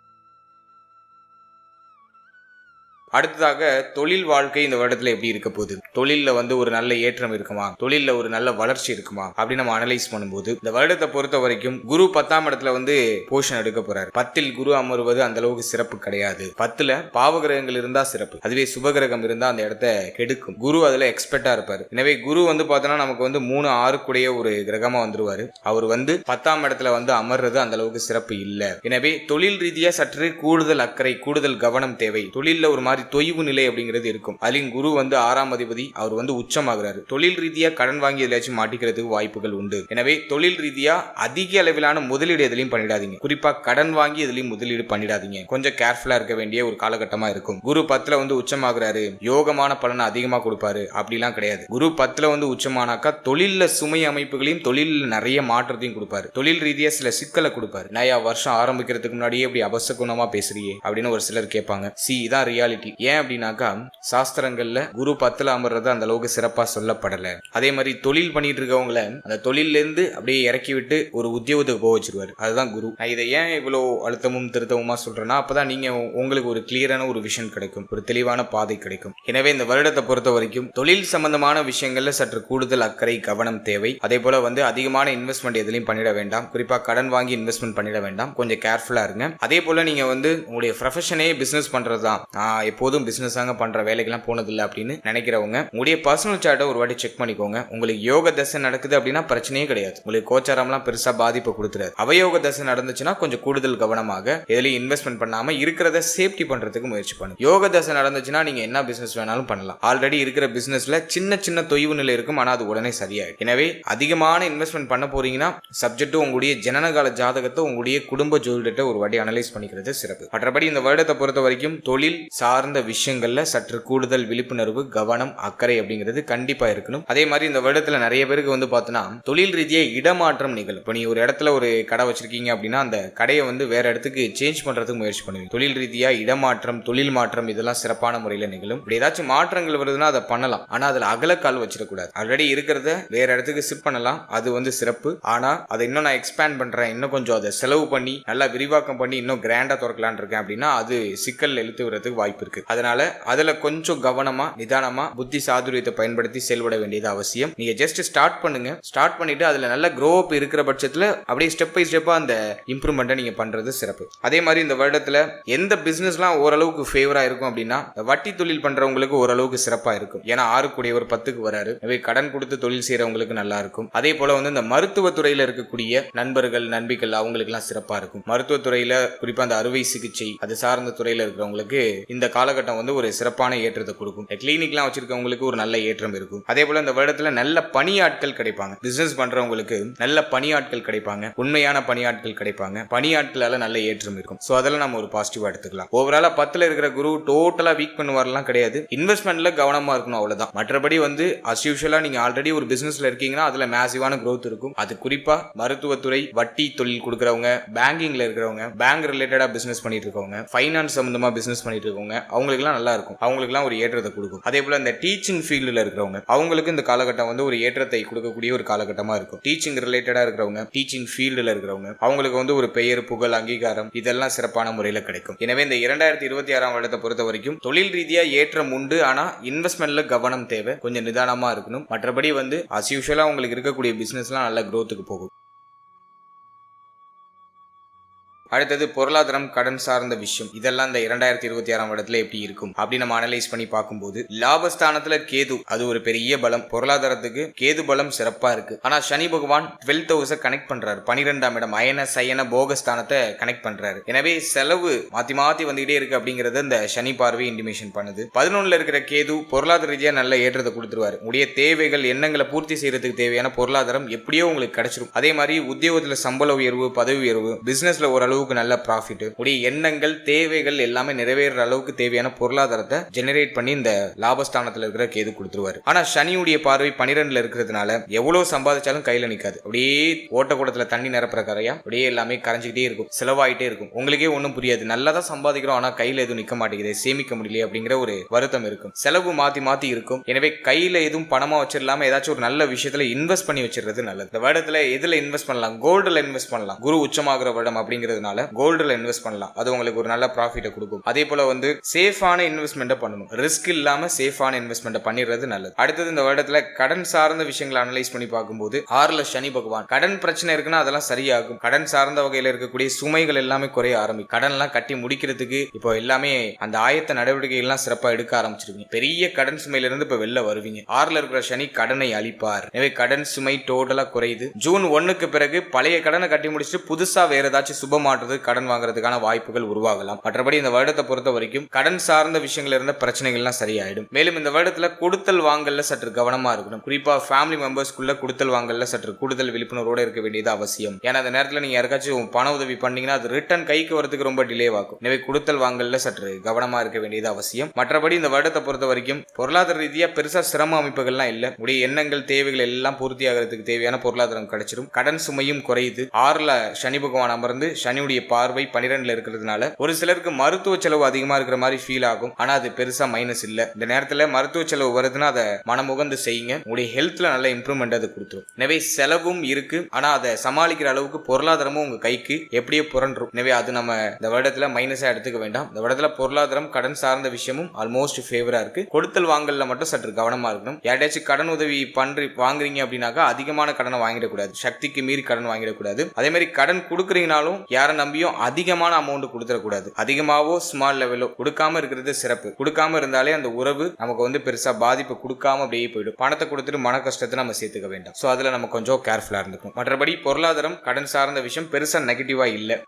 அடுத்ததாக தொழில் வாழ்க்கை இந்த வருடத்துல எப்படி இருக்க போகுது, தொழில்ல ஒரு நல்ல ஏற்றம் இருக்குமா, தொழில்ல ஒரு நல்ல வளர்ச்சி இருக்குமா அப்படின்னு நம்ம அனலைஸ் பண்ணும்போது இந்த வருடத்தை பொறுத்த வரைக்கும் குரு 10ஆம் இடத்துல போஷன் எடுக்க போறாரு. 10ல் குரு அமர்வது அந்த அளவுக்கு சிறப்பு கிடையாது. 10ல பாவகிரகங்கள் இருந்தா சிறப்பு, அதுவே சுபகிரகம் இருந்தா அந்த இடத்த கெடுக்கும். குரு அதுல எக்ஸ்பர்ட்டா இருப்பாரு. எனவே குரு பார்த்தோம்னா நமக்கு 3, 6 கூடிய ஒரு கிரகமா வந்துருவாரு. அவர் 10ஆம் இடத்துல அமர்றது அந்த அளவுக்கு சிறப்பு இல்ல. எனவே தொழில் ரீதியா சற்று கூடுதல் அக்கறை, கூடுதல் கவனம் தேவை. தொழில்ல ஒரு தொய்வு நிலை அப்படிங்கிறது இருக்கும். அதிலும் குரு 6ஆம் அதிபதி, அவர் உச்சமாகிறாரு. தொழில் ரீதியா கடன் வாங்கி எதாச்சும் மாட்டிக்கிறதுக்கு வாய்ப்புகள் உண்டு. எனவே தொழில் ரீதியா அதிக அளவிலான முதலீடு எதுலையும் பண்ணிடாதீங்க. குறிப்பா கடன் வாங்கி எதுலையும் முதலீடு பண்ணிடாதீங்க. கொஞ்சம் கேர்ஃபுல்லா இருக்க வேண்டிய ஒரு காலகட்டமா இருக்கும். குரு 10ல உச்சமாகிறாரு, யோகமான பலனை அதிகமா கொடுப்பாரு அப்படிலாம் கிடையாது. குரு 10ல உச்சமானாக்கா தொழில்ல சுமை அமைப்புகளையும் தொழில் நிறைய மாற்றத்தையும் கொடுப்பாரு. தொழில் ரீதியா சில சிக்கலை கொடுப்பாரு. நயா வருஷம் ஆரம்பிக்கிறதுக்கு முன்னாடியே இப்படி அபசகுணமா பேசுறியே அப்படின்னு ஒரு சிலர் கேட்பாங்க. இதான் ரியாலிட்டி. ஏன் அப்படின்னாக்கா சாஸ்திரங்கள்ல குரு 10ல அமர்றது அந்த அளவுக்கு சிறப்பா சொல்லப்படல. அதே மாதிரி தொழில் பண்ணிட்டு இருக்கவங்கள அந்த தொழில இருந்து அப்படியே இறக்கி விட்டு ஒரு உத்தியோகத்துக்கு போக வச்சிருவாரு. அதுதான் குரு. நான் இதை ஏன் இவ்வளவு அழுத்தமும் திருத்தமுமா சொல்றேன்னா, அப்பதான் நீங்க உங்களுக்கு ஒரு கிளியரான ஒரு விஷன் கிடைக்கும், ஒரு தெளிவான பாதை கிடைக்கும். எனவே இந்த வருடத்தை பொறுத்த வரைக்கும் தொழில் சம்பந்தமான விஷயங்கள்ல சற்று கூடுதல் அக்கறை, கவனம் தேவை. அதே போல அதிகமான இன்வெஸ்ட்மெண்ட் எதுலையும் பண்ணிட வேண்டாம். குறிப்பா கடன் வாங்கி இன்வெஸ்ட்மெண்ட் பண்ணிட வேண்டாம். கொஞ்சம் கேர்ஃபுல்லா இருங்க. அதே போல நீங்க உங்களுடைய ப்ரொஃபஷனே பிசினஸ் பண்றதுதான், எப்போதும் பிசினஸாங்க பண்ற வேலைக்கெல்லாம் போனதில்லை அப்படின்னு நினைக்கிறவங்க உங்களுடைய பர்சனல் சார்ட்டை ஒரு வாட்டி செக் பண்ணிக்கோங்க. உங்களுக்கு யோக தசை நடக்குது அப்படின்னா பிரச்சனையே கிடையாது. உங்களுக்கு கோச்சாரம்லாம் பெருசா பாதிப்பு கொடுத்துறாரு. அவயோக தசை நடந்துச்சுன்னா கொஞ்சம் கூடுதல் கவனமாக எதுலையும் இன்வெஸ்ட்மெண்ட் பண்ணாம இருக்கிறத சேஃப்டி பண்றதுக்கு முயற்சி பண்ணுங்க. யோக தசை நடந்துச்சுன்னா நீங்க என்ன பிசினஸ் வேணாலும் பண்ணலாம். ஆல்ரெடி இருக்கிற பிசினஸ்ல சின்ன சின்ன தொய்வு நிலை இருக்கும், ஆனா அது உடனே சரியாயிடும். எனவே அதிகமான இன்வெஸ்ட்மெண்ட் பண்ண போறீங்கன்னா சப்ஜெக்ட் உங்களுடைய ஜனனகால ஜாதகத்தை உங்களுடைய குடும்ப ஜோதிடத்தை ஒரு வாட்டி அனலைஸ் பண்ணிக்கிறது சிறப்பு. மற்றபடி இந்த வருடத்தை பொறுத்த வரைக்கும் தொழில் சார்ந்த விஷயங்கள்ல சற்று கூடுதல் விழிப்புணர்வு, கவனம், அக்கறை அப்படிங்கிறது கண்டிப்பா இருக்கணும். அதே மாதிரி இந்த வருடத்துல நிறைய பேருக்கு பார்த்தோன்னா தொழில் ரீதியா இடமாற்றம் நிகழும். இப்போ நீ ஒரு இடத்துல ஒரு கடை வச்சிருக்கீங்க அப்படின்னா அந்த கடையை வேற இடத்துக்கு சேஞ்ச் பண்றதுக்கு முயற்சி பண்ணுவீங்க. தொழில் ரீதியா இடமாற்றம், தொழில் மாற்றம் இதெல்லாம் சிறப்பான முறையில் நிகழும். இப்படி ஏதாச்சும் மாற்றங்கள் வருதுன்னா அதை பண்ணலாம், ஆனா அதுல அகலக்கால் வச்சிடக்கூடாது. ஆல்ரெடி இருக்கிறத வேற இடத்துக்கு ஷிஃப்ட் பண்ணலாம், அது சிறப்பு. ஆனா அதை இன்னும் நான் எக்ஸ்பேண்ட் பண்றேன், இன்னும் கொஞ்சம் அதை செலவு பண்ணி நல்லா விரிவாக்கம் பண்ணி இன்னும் கிராண்டா திறக்கலான் இருக்கேன் அப்படின்னா அது சிக்கல் இழுத்து வரதுக்கு வாய்ப்பு இருக்கு. அதனால அதுல கொஞ்சம் கவனமா, நிதானமா, புத்தி சாதுரியத்தை பயன்படுத்தி செயல்பட வேண்டியது அவசியம். நீங்க ஜஸ்ட் ஸ்டார்ட் பண்ணுங்க. ஸ்டார்ட் பண்ணிட்டு அதுல நல்ல க்ரோ அப் இருக்கிற பட்சத்துல அப்படியே ஸ்டெப் பை ஸ்டெப்பா அந்த இம்ப்ரூவ்மெண்ட்டை நீங்க பண்றது சிறப்பு. அதே மாதிரி இந்த வருடத்துல எந்த பிசினஸ்லாம் ஓரளவுக்கு ஃபேவரா இருக்கும் அப்படின்னா வட்டி தொழில் பண்றவங்களுக்கு ஓரளவுக்கு சிறப்பா இருக்கும். ஏன்னா 6 கூடிய ஒரு 10க்கு வராரு. கடன் கொடுத்து தொழில் செய்யறவங்களுக்கு நல்லா இருக்கும். அதே போல இந்த மருத்துவத்துறையில இருக்கக்கூடிய நண்பர்கள், நண்பிகள் அவங்களுக்கு எல்லாம் சிறப்பா இருக்கும். மருத்துவத்துறையில குறிப்பா அந்த அறுவை சிகிச்சை அது சார்ந்த துறையில இருக்கிறவங்களுக்கு இந்த காலகட்டம் ஒரு சிறப்பான ஏற்றத்தை கொடுக்கும். கிளினிக்லாம் வச்சிருக்கவங்களுக்கு ஒரு நல்ல ஏற்றம் இருக்கும். அதே போல இந்த வருடத்துல நல்ல பணியாட்கள் கிடைப்பாங்க. பிசினஸ் பண்றவங்களுக்கு நல்ல பணியாட்கள் கிடைப்பாங்க, உண்மையான பணியாட்கள் கிடைப்பாங்க. பணியாட்களால நல்ல ஏற்றம் இருக்கும். சோ அதெல்லாம் நம்ம ஒரு பாசிட்டிவா எடுத்துக்கலாம். ஓவராலா 10ல இருக்கிற குரு டோட்டலா வீக் பண்ணுவாரெல்லாம் கிடையாது. இன்வெஸ்ட்மெண்ட்ல கவனமா இருக்கணும், அவ்வளவுதான். மற்றபடி அஸ் யூஷுவலா நீங்க ஆல்ரெடி ஒரு பிசினஸ்ல இருக்கீங்கன்னா அதுல மேசிவான growth இருக்கும். அது குறிப்பா மருத்துவத்துறை, வட்டி தொழில் கொடுக்கறவங்க, பேங்கிங்ல இருக்கிறவங்க, பேங்க் ரிலேட்டடா பிசினஸ் பண்ணிட்டு இருக்கவங்க, ஃபைனான்ஸ் சம்பந்தமா பிசினஸ் பண்ணிட்டு இருக்கவங்க அவங்களுக்கு நல்லா இருக்கும். அவங்களுக்குலாம் ஒரு ஏற்றத்தை கொடுக்கும். அதே போல இந்த டீச்சிங் ஃபீல்டுல இருக்கிறவங்க அவங்களுக்கு இந்த காலகட்டம் ஒரு ஏற்றத்தை கொடுக்கக்கூடிய ஒரு காலகட்டமா இருக்கும். டீச்சிங் ரிலேட்டடா இருக்கிறவங்க, டீச்சிங் ஃபீல்டுல இருக்கிறவங்க அவங்களுக்கு ஒரு பெயர், புகழ், அங்கீகாரம் இதெல்லாம் சிறப்பான முறையில் கிடைக்கும். எனவே இந்த 2026ஆம் வருடத்தை பொறுத்த வரைக்கும் தொழில் ரீதியா ஏற்றம் உண்டு. ஆனா இன்வெஸ்ட்மெண்ட்ல கவனம் தேவை, கொஞ்சம் நிதானமா இருக்கணும். மற்றபடி அஸ் யூஷுவலா உங்களுக்கு இருக்கக்கூடிய பிசினஸ்லாம் நல்ல growthக்கு போகும். அடுத்தது பொருளாதாரம், கடன் சார்ந்த விஷயம். இதெல்லாம் இந்த 2026ஆம் வருடத்துல எப்படி இருக்கும் அப்படி நம்ம அனலைஸ் பண்ணி பார்க்கும்போது லாபஸ்தானத்துல கேது, அது ஒரு பெரிய பலம். பொருளாதாரத்துக்கு கேது பலம் சிறப்பா இருக்கு. ஆனா சனி பகவான் 12th ஹவுஸை கனெக்ட் பண்றாரு. 12ஆம் இடம் அயன சயன போகஸ்தானத்தை கனெக்ட் பண்றாரு. எனவே செலவு மாத்தி மாத்தி வந்துகிட்டே இருக்கு அப்படிங்கறது இந்த சனி பார்வை இன்டிமேஷன் பண்ணுது. 11ல இருக்கிற கேது பொருளாதார ரீதியா நல்ல ஏற்றத்தை கொடுத்துருவாரு. உடைய தேவைகள், எண்ணங்களை பூர்த்தி செய்யறதுக்கு தேவையான பொருளாதாரம் எப்படியோ உங்களுக்கு கிடைச்சிரும். அதே மாதிரி உத்தியோகத்துல சம்பள உயர்வு, பதவி உயர்வு, பிசினஸ்ல ஓரளவு ஓரளவுக்கு நல்ல ப்ராஃபிட், உடைய எண்ணங்கள் தேவைகள் எல்லாமே நிறைவேற அளவுக்கு தேவையான பொருளாதாரத்தை ஜெனரேட் பண்ணி இந்த லாபஸ்தானத்துல இருக்கிற கேது கொடுத்துருவாரு. ஆனா சனியுடைய பார்வை 12ல இருக்கிறதுனால எவ்வளவு சம்பாதிச்சாலும் கையில நிக்காது. அப்படியே ஓட்டக்கூடத்துல தண்ணி நிரப்புற கரையா அப்படியே எல்லாமே கரைஞ்சிக்கிட்டே இருக்கும், செலவாயிட்டே இருக்கும். உங்களுக்கே ஒன்றும் புரியாது, நல்லா தான் சம்பாதிக்கிறோம் ஆனா கையில எதுவும் நிக்க மாட்டேங்குது, சேமிக்க முடியல அப்படிங்கிற ஒரு வருத்தம் இருக்கும். செலவு மாத்தி மாத்தி இருக்கும். எனவே கையில எதுவும் பணமா வச்சிடலாம ஏதாச்சும் ஒரு நல்ல விஷயத்துல இன்வெஸ்ட் பண்ணி வச்சிருக்கிறது நல்லது. இந்த வருடத்துல எதுல இன்வெஸ்ட் பண்ணலாம்? கோல்டுல இன்வெஸ்ட் பண்ணலாம். குரு உச்சமாகிற வருடம் அப்படிங்கிறதுனால கோல்டுல இன்வெஸ்ட் பண்ணலாம். அது உங்களுக்கு ஒரு நல்ல ப்ராஃபிட்டை கொடுக்கும். அதே போல சேஃபான இன்வெஸ்ட்மெண்ட் பண்ணணும். ரிஸ்க் இல்லாம சேஃபான இன்வெஸ்ட்மெண்ட் பண்ணிடுறது நல்லது. அடுத்தது இந்த வருடத்துல கடன் சார்ந்த விஷயங்களை அனலைஸ் பண்ணி பார்க்கும்போது 6ல சனி பகவான், கடன் பிரச்சனை இருக்குன்னா அதெல்லாம் சரியாகும். கடன் சார்ந்த வகையில இருக்கக்கூடிய சுமைகள் எல்லாமே குறைய ஆரம்பிக்கும். கடன் எல்லாம் கட்டி முடிக்கிறதுக்கு இப்போ எல்லாமே அந்த ஆயத்த நடவடிக்கைகள் எல்லாம் சிறப்பா எடுக்க ஆரம்பிச்சிருக்கீங்க. பெரிய கடன் சுமையில இருந்து இப்ப வெளில வருவீங்க. 6ல இருக்கிற சனி கடனை அழிப்பார். எனவே கடன் சுமை டோட்டலா குறையுது. ஜூன் 1க்கு பிறகு பழைய கடனை கட்டி முடிச்சுட்டு புதுசா வேற ஏதாச்சும் சுப மாற்றுறது கடன் வாங்குறதுக்கான வாய்ப்புகள் உருவாகலாம். மற்றபடி இந்த வருடத்தை பொறுத்த வரைக்கும் கடன் சார்ந்த விஷயங்கள் இருந்த பிரச்சனைகள்லாம் சரியாயிடும். மேலும் இந்த வருடத்துல கொடுத்தல் வாங்கல்ல சற்று கவனமா இருக்கணும். குறிப்பா ஃபேமிலி மெம்பர்ஸ்க்குள்ள கொடுத்தல் வாங்கல்ல சற்று கூடுதல் விழிப்புணர்வோட இருக்க வேண்டியது அவசியம். ஏன்னா அந்த நேரத்துல நீங்க யாருக்காச்சும் பண உதவி பண்ணீங்கன்னா அது ரிட்டர்ன் கைக்கு வரதுக்கு ரொம்ப டிலே ஆகும். எனவே கொடுத்தல் வாங்கல்ல சற்று கவனமா இருக்க வேண்டியது அவசியம். மற்றபடி இந்த வருடத்தை பொறுத்த வரைக்கும் பொருளாதார ரீதியா பெருசா சிரம அமைப்புகள்லாம் இல்ல. உடைய எண்ணங்கள் தேவைகள் எல்லாம் பூர்த்தி ஆகிறதுக்கு தேவையான பொருளாதாரம் கிடைச்சிடும். கடன் சுமையும் குறையுது. 6ல சனி பகவான் அமர்ந்து சனியுடைய பார்வை 12ல இருக்கிறதுனால ஒரு சிலருக்கு மருத்துவ செலவு அதிகமா இருக்கிற மாதிரி ஃபீல் ஆகும். ஆனா அது பெருசா மைனஸ் இல்ல. இந்த நேரத்துல மருத்துவ செலவு வருதுன்னா அதை மனமுகந்து செய்யுங்க. உங்களுடைய ஹெல்த்ல நல்ல இம்ப்ரூவ்மெண்ட் அது கொடுத்துரும். எனவே செலவும் இருக்கு, ஆனா அதை சமாளிக்கிற அளவுக்கு பொருளாதாரமும் உங்க கைக்கு எப்படியே புரண்டும். எனவே அது நம்ம இந்த வருடத்துல மைனஸா எடுத்துக்க வேண்டாம். இந்த வருடத்துல பொருளாதாரம் கடன் சார்ந்த விஷயமும் ஆல்மோஸ்ட் ஃபேவரா இருக்கு. கொடுத்தல் வாங்கல்ல மட்டும் சற்று கவனமா இருக்கணும். யாராச்சும் கடன் உதவி வாங்குறீங்க அப்படின்னாக்கா அதிகமான கடனை வாங்கிடக்கூடாது. சக்திக்கு மீறி கடன் வாங்கிடக்கூடாது. அதே மாதிரி கடன் கொடுக்குறீங்கனாலும் யாரை நம்பியும் அதிகமான அமௌண்ட் கொடுத்துடக்கூடாது. அதிகமாவோ ஸ்மால் லெவலோ கொடுக்காம இருக்கிறது சிறப்பு. கொடுக்காம இருந்தாலே அந்த உறவு நமக்கு பெருசா பாதிப்பு கொடுக்காம அப்படியே போயிடும். பணத்தை கொடுத்துட்டு மன கஷ்டத்தை நம்ம சேர்த்துக்க வேண்டாம். சோ அதுல நம்ம கொஞ்சம் கேர்ஃபுல்லா இருந்துக்கும். மற்றபடி பொருளாதாரம் கடன் சார்ந்த விஷயம் பெருசா நெகட்டிவா இல்ல.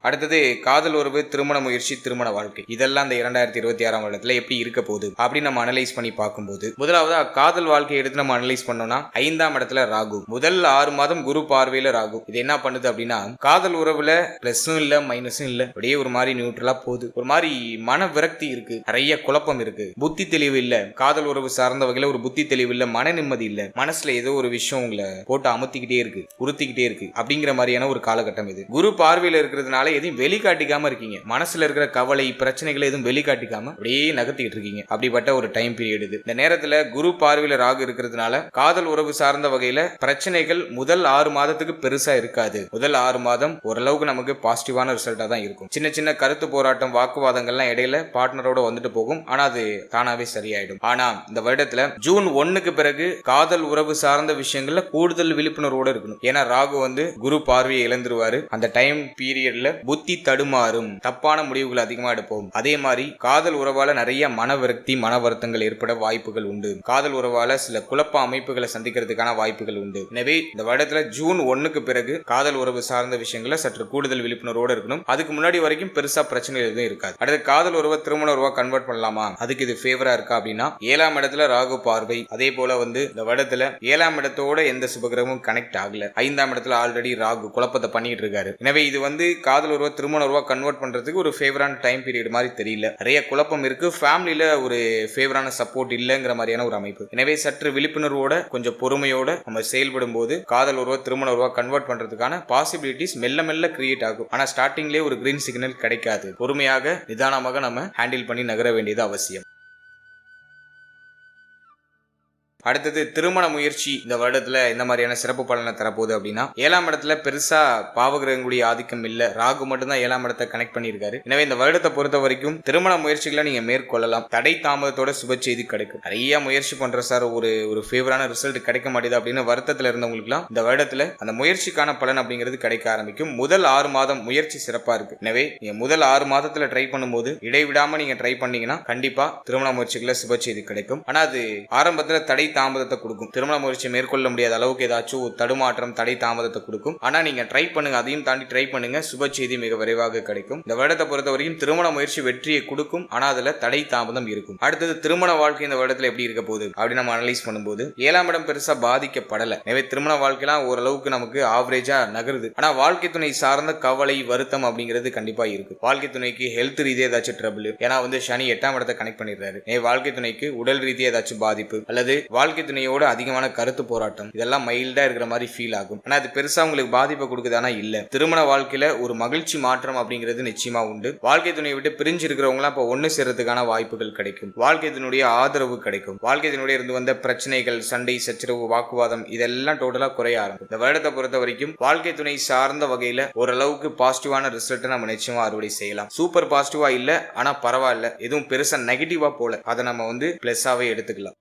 அடுத்தது காதல் உறவு, திருமண முயற்சி, திருமண வாழ்க்கை, இதெல்லாம் இந்த 2026ஆம் வருடத்துல எப்படி இருக்க போகுது அப்படின்னு நம்ம அனலைஸ் பண்ணி பார்க்கும்போது, முதலாவது காதல் வாழ்க்கையை எடுத்து நம்ம அனலைஸ் பண்ணோம்னா 5ஆம் இடத்துல ராகு. முதல் 6 மாதம் குரு பார்வையில ராகு. இது என்ன பண்ணுது அப்படின்னா காதல் உறவுல பிளஸும் இல்ல மைனஸும் இல்ல, அப்படியே ஒரு மாதிரி நியூட்ரலா போகுது. ஒரு மாதிரி மன விரக்தி இருக்கு, நிறைய குழப்பம் இருக்கு, புத்தி தெளிவு இல்ல. காதல் உறவு சார்ந்த வகையில ஒரு புத்தி தெளிவு இல்ல, மன நிம்மதி இல்ல, மனசுல ஏதோ ஒரு விஷயம் உங்களை போட்டு அமுத்திக்கிட்டே இருக்கு, உறுத்திக்கிட்டே இருக்கு அப்படிங்கிற மாதிரியான ஒரு காலகட்டம் இது. குரு பார்வையில இருக்கிறதுனால எதையும் வெளிக்காட்டிக்காம இருக்கீங்க. மனசுல இருக்கிற கவலை பிரச்சனைகளை எதுவும் வெளிக்காட்டிக்காம அப்படியே நகர்த்திட்டு இருக்கீங்க. அப்படிப்பட்ட ஒரு டைம் பீரியட் இது. இந்த நேரத்துல குரு பார்வையில ராகு இருக்கிறதுனால காதல் உறவு சார்ந்த வகையில பிரச்சனைகள் முதல் 6 மாதத்துக்கு பெருசா இருக்காது. முதல் 6 மாதம் ஓரளவுக்கு நமக்கு பாசிட்டிவான ரிசல்ட்டா தான் இருக்கும். சின்ன சின்ன கருத்து போராட்டம், வாக்குவாதங்கள்லாம் இடையில பார்ட்னரோட வந்துட்டு போகும். ஆனா அது தானாவே சரியாயிடும். ஆனா இந்த வருடத்துல ஜூன் 1க்கு பிறகு காதல் உறவு சார்ந்த விஷயங்கள்ல கூடுதல் விழிப்புணர்வோட இருக்கணும். ஏன்னா ராகு குரு பார்வையை இழந்துருவாரு. அந்த டைம் பீரியட்ல புத்தி தடுமாறும், தப்பான முடிவுகள் அதிகமா எடுப்போம். அதே மாதிரி காதல் உறவால நிறைய மன விரக்தி, மன வருத்தங்கள் ஏற்பட வாய்ப்புகள் உண்டு. காதல் உறவால சில குழப்ப அமைப்புகளை சந்திக்கிறதுக்கான வாய்ப்புகள் உண்டு. எனவே இந்த வருடத்துல ஜூன் 1க்கு பிறகு காதல் உறவு சார்ந்த விஷயங்களை சற்று கூடுதல் விழிப்புணர்வோடு இருக்கணும். அதுக்கு முன்னாடி வரைக்கும் பெருசா பிரச்சனை எதுவும் இருக்காது. அடுத்து காதல் உறவை திருமண உறவா கன்வெர்ட் பண்ணலாமா, அதுக்கு இது ஃபேவரா இருக்கா அப்படின்னா 7ஆம் இடத்துல ராகு பார்வை. அதே போல இந்த வருடத்துல 7ஆம் இடத்தோட எந்த சுபகிரகமும் கனெக்ட் ஆகல. 5ஆம் இடத்துல ஆல்ரெடி ராகு குழப்பத்தை பண்ணிட்டு இருக்காரு. எனவே இது காதல் உறவை திருமண உறவா கன்வெர்ட் பண்றதுக்கு ஒரு ஃபேவரான டைம் பீரியட் மாதிரி தெரியல. நிறைய குழப்பம் இருக்கு. ஃபேமிலில ஒரு ஃபேவரான சப்போர்ட் இல்லங்கிற மாதிரியான ஒரு அமைப்பு. எனவே சற்று விழிப்புணர்வோட கொஞ்சம் பொறுமையோட நம்ம செயல்படும் போது காதல் உறவா திருமண உறவா கன்வெர்ட் பண்றதுக்கான பாசிபிலிட்டிஸ் மெல்ல மெல்ல கிரியேட் ஆகும். ஆனா ஸ்டார்டிங்லேயே ஒரு கிரீன் சிக்னல் கிடைக்காது. பொறுமையாக நிதானமாக நம்ம ஹேண்டில் பண்ணி நகர வேண்டியது அவசியம். அடுத்தது திருமண முயற்சி இந்த வருடத்துல இந்த மாதிரியான சிறப்பு பலனை தரப்போகுது அப்படின்னா 7ஆம் இடத்துல பெருசா பாவகிரகங்களுடைய ஆதிக்கம் இல்ல. ராகு மட்டும் தான் 7ஆம் இடத்தை கனெக்ட் பண்ணியிருக்காரு. எனவே இந்த வருடத்தை பொறுத்த வரைக்கும் திருமண முயற்சிகளை நீங்க மேற்கொள்ளலாம். தடை தாமதத்தோட சுப செய்தி கிடைக்கும். நிறைய முயற்சி பண்ற சார் ஒரு ஃபேவரான ரிசல்ட் கிடைக்க மாட்டேது அப்படின்னு வருத்தத்துல இருந்தவங்களுக்குலாம் இந்த வருடத்துல அந்த முயற்சிக்கான பலன் அப்படிங்கிறது கிடைக்க ஆரம்பிக்கும். முதல் 6 மாதம் முயற்சி சிறப்பா இருக்கு. எனவே நீங்க முதல் 6 மாதத்துல ட்ரை பண்ணும்போது இடைவிடாம நீங்க ட்ரை பண்ணீங்கன்னா கண்டிப்பா திருமண முயற்சிகளை சுப செய்தி கிடைக்கும். ஆனா அது ஆரம்பத்துல தடை தாமதத்தை கொடுக்கும். திருமண முயற்சி மேற்கொள்ள முடியாத அளவுக்கு ஏதாச்சும் தடுமாற்றம், தடை தாமதத்தை கொடுக்கும். ஆனா நீங்க ட்ரை பண்ணுங்க, அதையும் தாண்டி ட்ரை பண்ணுங்க, சுப செய்தி மிக விரைவாக கிடைக்கும். இந்த வருடத்தை பொறுத்த வரைக்கும் திருமண முயற்சி வெற்றியை கொடுக்கும், ஆனா அதுல தடை தாமதம் இருக்கும். அடுத்தது திருமண வாழ்க்கை இந்த வருடத்துல எப்படி இருக்க போகுது அப்படின்னு நம்ம அனலைஸ் பண்ணும்போது 7ஆம் இடம் பெருசா பாதிக்கப்படல. எனவே திருமண வாழ்க்கைலாம் ஓரளவுக்கு நமக்கு ஆவரேஜா நகருது. ஆனா வாழ்க்கை துணை சார்ந்த கவலை, வருத்தம் அப்படிங்கிறது கண்டிப்பா இருக்கு. வாழ்க்கை துணைக்கு ஹெல்த் ரீதியா ஏதாச்சும் ட்ரபிள், ஏன்னா சனி 8ஆம் இடத்தை கனெக்ட் பண்ணிடுறாரு. வாழ்க்கை துணைக்கு உடல் ரீதியா ஏதாச்சும் பாதிப்பு அல்லது வாழ்க்கை துணையோட அதிகமான கருத்து போராட்டம், இதெல்லாம் மைல்டா இருக்கிற மாதிரி ஃபீல் ஆகும். ஆனா அது பெருசா உங்களுக்கு பாதிப்பை கொடுக்குதானா இல்ல. திருமண வாழ்க்கையில ஒரு மகிழ்ச்சி மாற்றம் அப்படிங்கிறது நிச்சயமா உண்டு. வாழ்க்கை துணையை விட்டு பிரிஞ்சு இருக்கிறவங்க இப்ப ஒண்ணு சேர்றதுக்கான வாய்ப்புகள் கிடைக்கும். வாழ்க்கை துணையுடைய ஆதரவு கிடைக்கும். வாழ்க்கை துணையுடைய இருந்து வந்த பிரச்சனைகள், சண்டை, சச்சரவு, வாக்குவாதம் இதெல்லாம் டோட்டலா குறைய ஆரம்பிக்கும். இந்த வருடத்தை பொறுத்த வரைக்கும் வாழ்க்கை துணை சார்ந்த வகையில ஓரளவுக்கு பாசிட்டிவான ரிசல்ட் நம்ம நிச்சயமா அறுவடை செய்யலாம். சூப்பர் பாசிட்டிவா இல்ல, ஆனா பரவாயில்ல, எதுவும் பெருசா நெகட்டிவா போல, அதை நம்ம பிளஸ்ஸாவே எடுத்துக்கலாம்.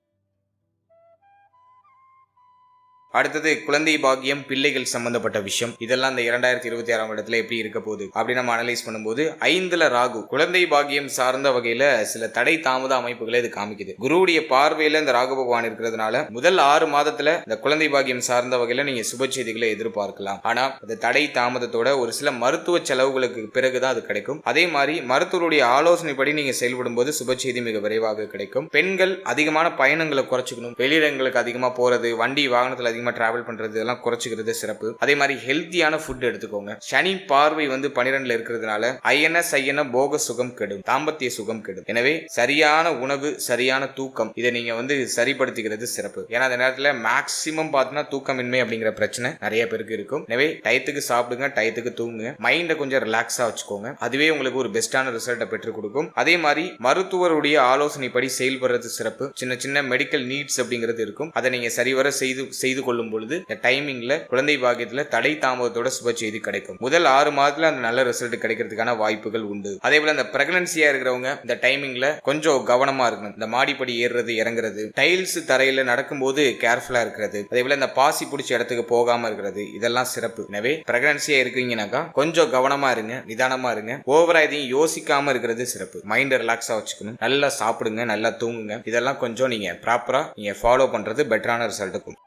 அடுத்தது குழந்தை பாக்கியம், பிள்ளைகள் சம்பந்தப்பட்ட விஷயம். இதெல்லாம் இந்த 2026ஆம் இடத்துல எப்படி இருக்க போகுது அப்படின்னு நம்ம அனலைஸ் பண்ணும்போது 5ல ராகு குழந்தை பாக்கியம் சார்ந்த வகையில சில தடை தாமத அமைப்புகளை இது காமிக்குது. குருவுடைய பார்வையில இந்த ராகு பகவான் இருக்கிறதுனால முதல் 6 மாதத்துல இந்த குழந்தை பாக்கியம் சார்ந்த வகையில நீங்க சுப செய்திகளை எதிர்பார்க்கலாம். ஆனா அந்த தடை தாமதத்தோட ஒரு சில மருத்துவ செலவுகளுக்கு பிறகுதான் அது கிடைக்கும். அதே மாதிரி மருத்துவருடைய ஆலோசனைப்படி நீங்க செயல்படும் போது சுப செய்தி மிக விரைவாக கிடைக்கும். பெண்கள் அதிகமான பயணங்களை குறைச்சிக்கணும். வெளியிடங்களுக்கு அதிகமா போறது, வண்டி வாகனத்துல அதிகமா டிராவல் பண்றது, இதெல்லாம் குறைச்சிக்கிறது சிறப்பு. அதே மாதிரி ஹெல்த்தியான ஃபுட் எடுத்துக்கோங்க. சனி பார்வை 12ல இருக்கிறதுனால ஐயன போக சுகம் கெடும், தாம்பத்திய சுகம் கெடும். எனவே சரியான உணவு, சரியான தூக்கம், இதை நீங்க சரிப்படுத்திக்கிறது சிறப்பு. ஏன்னா அந்த நேரத்துல மேக்சிமம் பார்த்தீங்கன்னா தூக்கமின்மை அப்படிங்கிற பிரச்சனை நிறைய பேருக்கு இருக்கும். எனவே டயத்துக்கு சாப்பிடுங்க, டயத்துக்கு தூங்குங்க, மைண்டை கொஞ்சம் ரிலாக்ஸா வச்சுக்கோங்க. அதுவே உங்களுக்கு ஒரு பெஸ்டான ரிசல்ட்டை பெற்றுக் கொடுக்கும். அதே மாதிரி மருத்துவருடைய ஆலோசனைப்படி செயல்படுறது சிறப்பு. சின்ன சின்ன மெடிக்கல் நீட்ஸ் அப்படிங்கிறது இருக்கும். அதை நீங்க சரிவர செய்து கொள்ளும் பொழுது இந்த டைமிங்ல குழந்தை பாக்கியத்துல தடை தாமதத்தோட சுப செய்தி கிடைக்கும். முதல் 6 மாதத்துல அந்த நல்ல ரிசல்ட் கிடைக்கிறதுக்கான வாய்ப்புகள் உண்டு. அதே போல இந்த பிரெக்னன்சியா இருக்கிறவங்க இந்த டைமிங்ல கொஞ்சம் கவனமா இருக்கணும். இந்த மாடிப்படி ஏறுறது, இறங்குறது, டைல்ஸ் தரையில நடக்கும்போது கேர்ஃபுல்லா இருக்கிறது, அதே போல இந்த பாசி பிடிச்ச இடத்துக்கு போகாம இருக்கிறது, இதெல்லாம் சிறப்பு. எனவே பிரெக்னன்சியா இருக்கீங்கன்னாக்கா கொஞ்சம் கவனமா இருங்க, நிதானமா இருங்க. ஓவரா எதையும் யோசிக்காம இருக்கிறது சிறப்பு. மைண்ட் ரிலாக்ஸா வச்சுக்கணும். நல்லா சாப்பிடுங்க, நல்லா தூங்குங்க. இதெல்லாம் கொஞ்சம் நீங்க ப்ராப்பரா ஃபாலோ பண்றது பெட்டரான ரிசல்ட் இருக்கும்.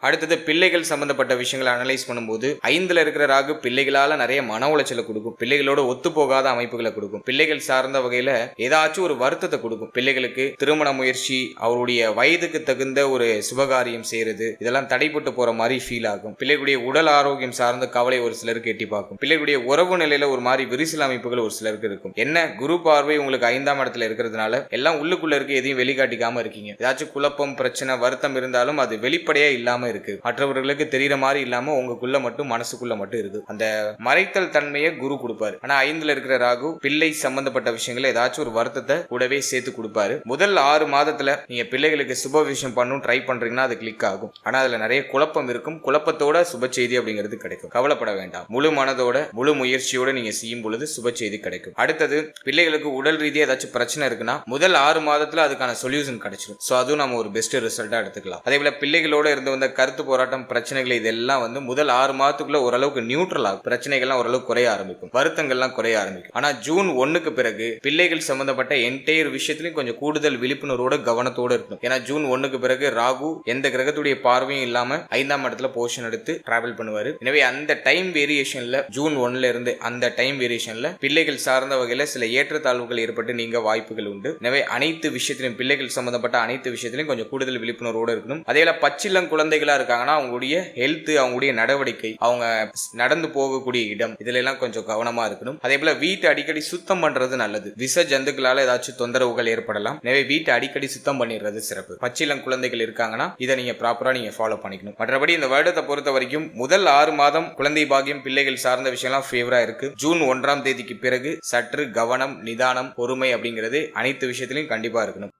அடுத்தது பிள்ளைகள் சம்பந்தப்பட்ட விஷயங்களை அனலைஸ் பண்ணும்போது 5ல இருக்கிற ராகு பிள்ளைகளால நிறைய மன உளைச்சலை கொடுக்கும். பிள்ளைகளோட ஒத்து போகாத அமைப்புகளை கொடுக்கும். பிள்ளைகள் சார்ந்த வகையில ஏதாச்சும் ஒரு வருத்தத்தை கொடுக்கும். பிள்ளைகளுக்கு திருமண முயற்சி, அவருடைய வயதுக்கு தகுந்த ஒரு சுபகாரியம் செய்யறது, இதெல்லாம் தடைப்பட்டு போற மாதிரி ஃபீல் ஆகும். பிள்ளைகளுடைய உடல் ஆரோக்கியம் சார்ந்த கவலை ஒரு சிலருக்கு எட்டி பார்க்கும். பிள்ளைகளுடைய உறவு நிலையில ஒரு மாதிரி விரிசல் அமைப்புகள் ஒரு சிலருக்கு இருக்கும். என்ன குரு பார்வை உங்களுக்கு 5ஆம் இடத்துல இருக்கிறதுனால எல்லாம் உள்ளுக்குள்ள இருக்கு, எதையும் வெளிக்காட்டிக்காம இருக்கீங்க. ஏதாச்சும் குழப்பம், பிரச்சனை, வருத்தம் இருந்தாலும் அது வெளிப்படையா இல்லாம இருக்கு. மற்றவர்களுக்கு தெரியற மாதிரி இல்லாம உங்களுக்குள்ள மட்டும், மனசுக்குள்ள மட்டும் இருக்கு. அந்த மறைத்தல் தன்மையை குரு கொடுப்பாரு. ஆனா 5ல இருக்கிற ராகு பிள்ளை சம்பந்தப்பட்ட விஷயங்களை ஏதாச்சும் ஒரு வருத்தத்தை கூடவே சேர்த்து கொடுப்பாரு. முதல் 6 மாதத்துல நீங்க பிள்ளைகளுக்கு சுப விஷயம் பண்ணும் ட்ரை பண்றீங்கன்னா அது கிளிக் ஆகும். ஆனா அதுல நிறைய குழப்பம் இருக்கும். குழப்பத்தோட சுப செய்தி அப்படிங்கிறது கிடைக்கும். கவலைப்பட வேண்டாம். முழு மனதோட, முழு முயற்சியோட நீங்க செய்யும் பொழுது சுப செய்தி கிடைக்கும். அடுத்தது பிள்ளைகளுக்கு உடல் ரீதியா ஏதாச்சும் பிரச்சனை இருக்குன்னா முதல் 6 மாதத்துல அதுக்கான சொல்யூஷன் கிடைச்சிடும். சோ அதுவும் நம்ம ஒரு பெஸ்ட் ரிசல்ட்டா எடுத்துக்கலாம். அதே போல பிள்ளைகளோட இருந்து வந்த கருத்து போராட்டம், பிரச்சனைகள், இதெல்லாம் முதல் 6 மாதத்துக்குள்ள ஓரளவுக்கு நியூட்ரல் ஆகும். பிரச்சனைகள்லாம் ஓரளவுக்கு குறைய ஆரம்பிக்கும், வருத்தங்கள்லாம் குறைய ஆரம்பிக்கும். ஆனா ஜூன் 1க்கு பிறகு பிள்ளைகள் சம்பந்தப்பட்ட என்டையர் விஷயத்திலையும் கொஞ்சம் கூடுதல் விழிப்புணர்வோட, கவனத்தோட இருக்கணும். ஏன்னா ஜூன் 1க்கு பிறகு ராகு எந்த கிரகத்துடைய பார்வையும் இல்லாம 5ஆம் இடத்துல போர்ஷன் எடுத்து டிராவல் பண்ணுவாரு. எனவே அந்த டைம் வேரியேஷன்ல, ஜூன் 1ல இருந்து அந்த டைம் வேரியேஷன்ல பிள்ளைகள் சார்ந்த வகையில சில ஏற்றத்தாழ்வுகள் ஏற்பட்டு நீங்க வாய்ப்புகள் உண்டு. எனவே அனைத்து விஷயத்திலும், பிள்ளைகள் சம்பந்தப்பட்ட அனைத்து விஷயத்திலும் கொஞ்சம் கூடுதல் விழிப்புணர்வோட இருக்கணும். அதே போல பச்சிளம் குழந்தைகளா இருக்காங்கன்னா அவங்களுடைய ஹெல்த், அவங்களுடைய நடவடிக்கை, அவங்க நடந்து போகக்கூடிய இடம், இதுல எல்லாம் கொஞ்சம் கவனமா இருக்கணும். அதே போல வீட்டை அடிக்கடி சுத்தம் பண்றது நல்லது. விஷ ஜந்துக்களால ஏதாச்சும் தொந்தரவுகள் ஏற்படலாம். எனவே வீட்டை அடிக்கடி சுத்தம் பண்ணிடுறது சிறப்பு. பச்சிளம் குழந்தைகள் இருக்காங்கன்னா இதை நீங்க ப்ராப்பரா ஃபாலோ பண்ணிக்கணும். மற்றபடி இந்த வருடத்தை பொறுத்த வரைக்கும் முதல் 6 மாதம் குழந்தை பாக்கியம், பிள்ளைகள் சார்ந்த விஷயம்லாம் ஃபேவரா இருக்கு. ஜூன் 1ஆம் தேதிக்கு பிறகு சற்று கவனம், நிதானம், பொறுமை அப்படிங்கிறது அனைத்து விஷயத்திலையும் கண்டிப்பா இருக்கணும்.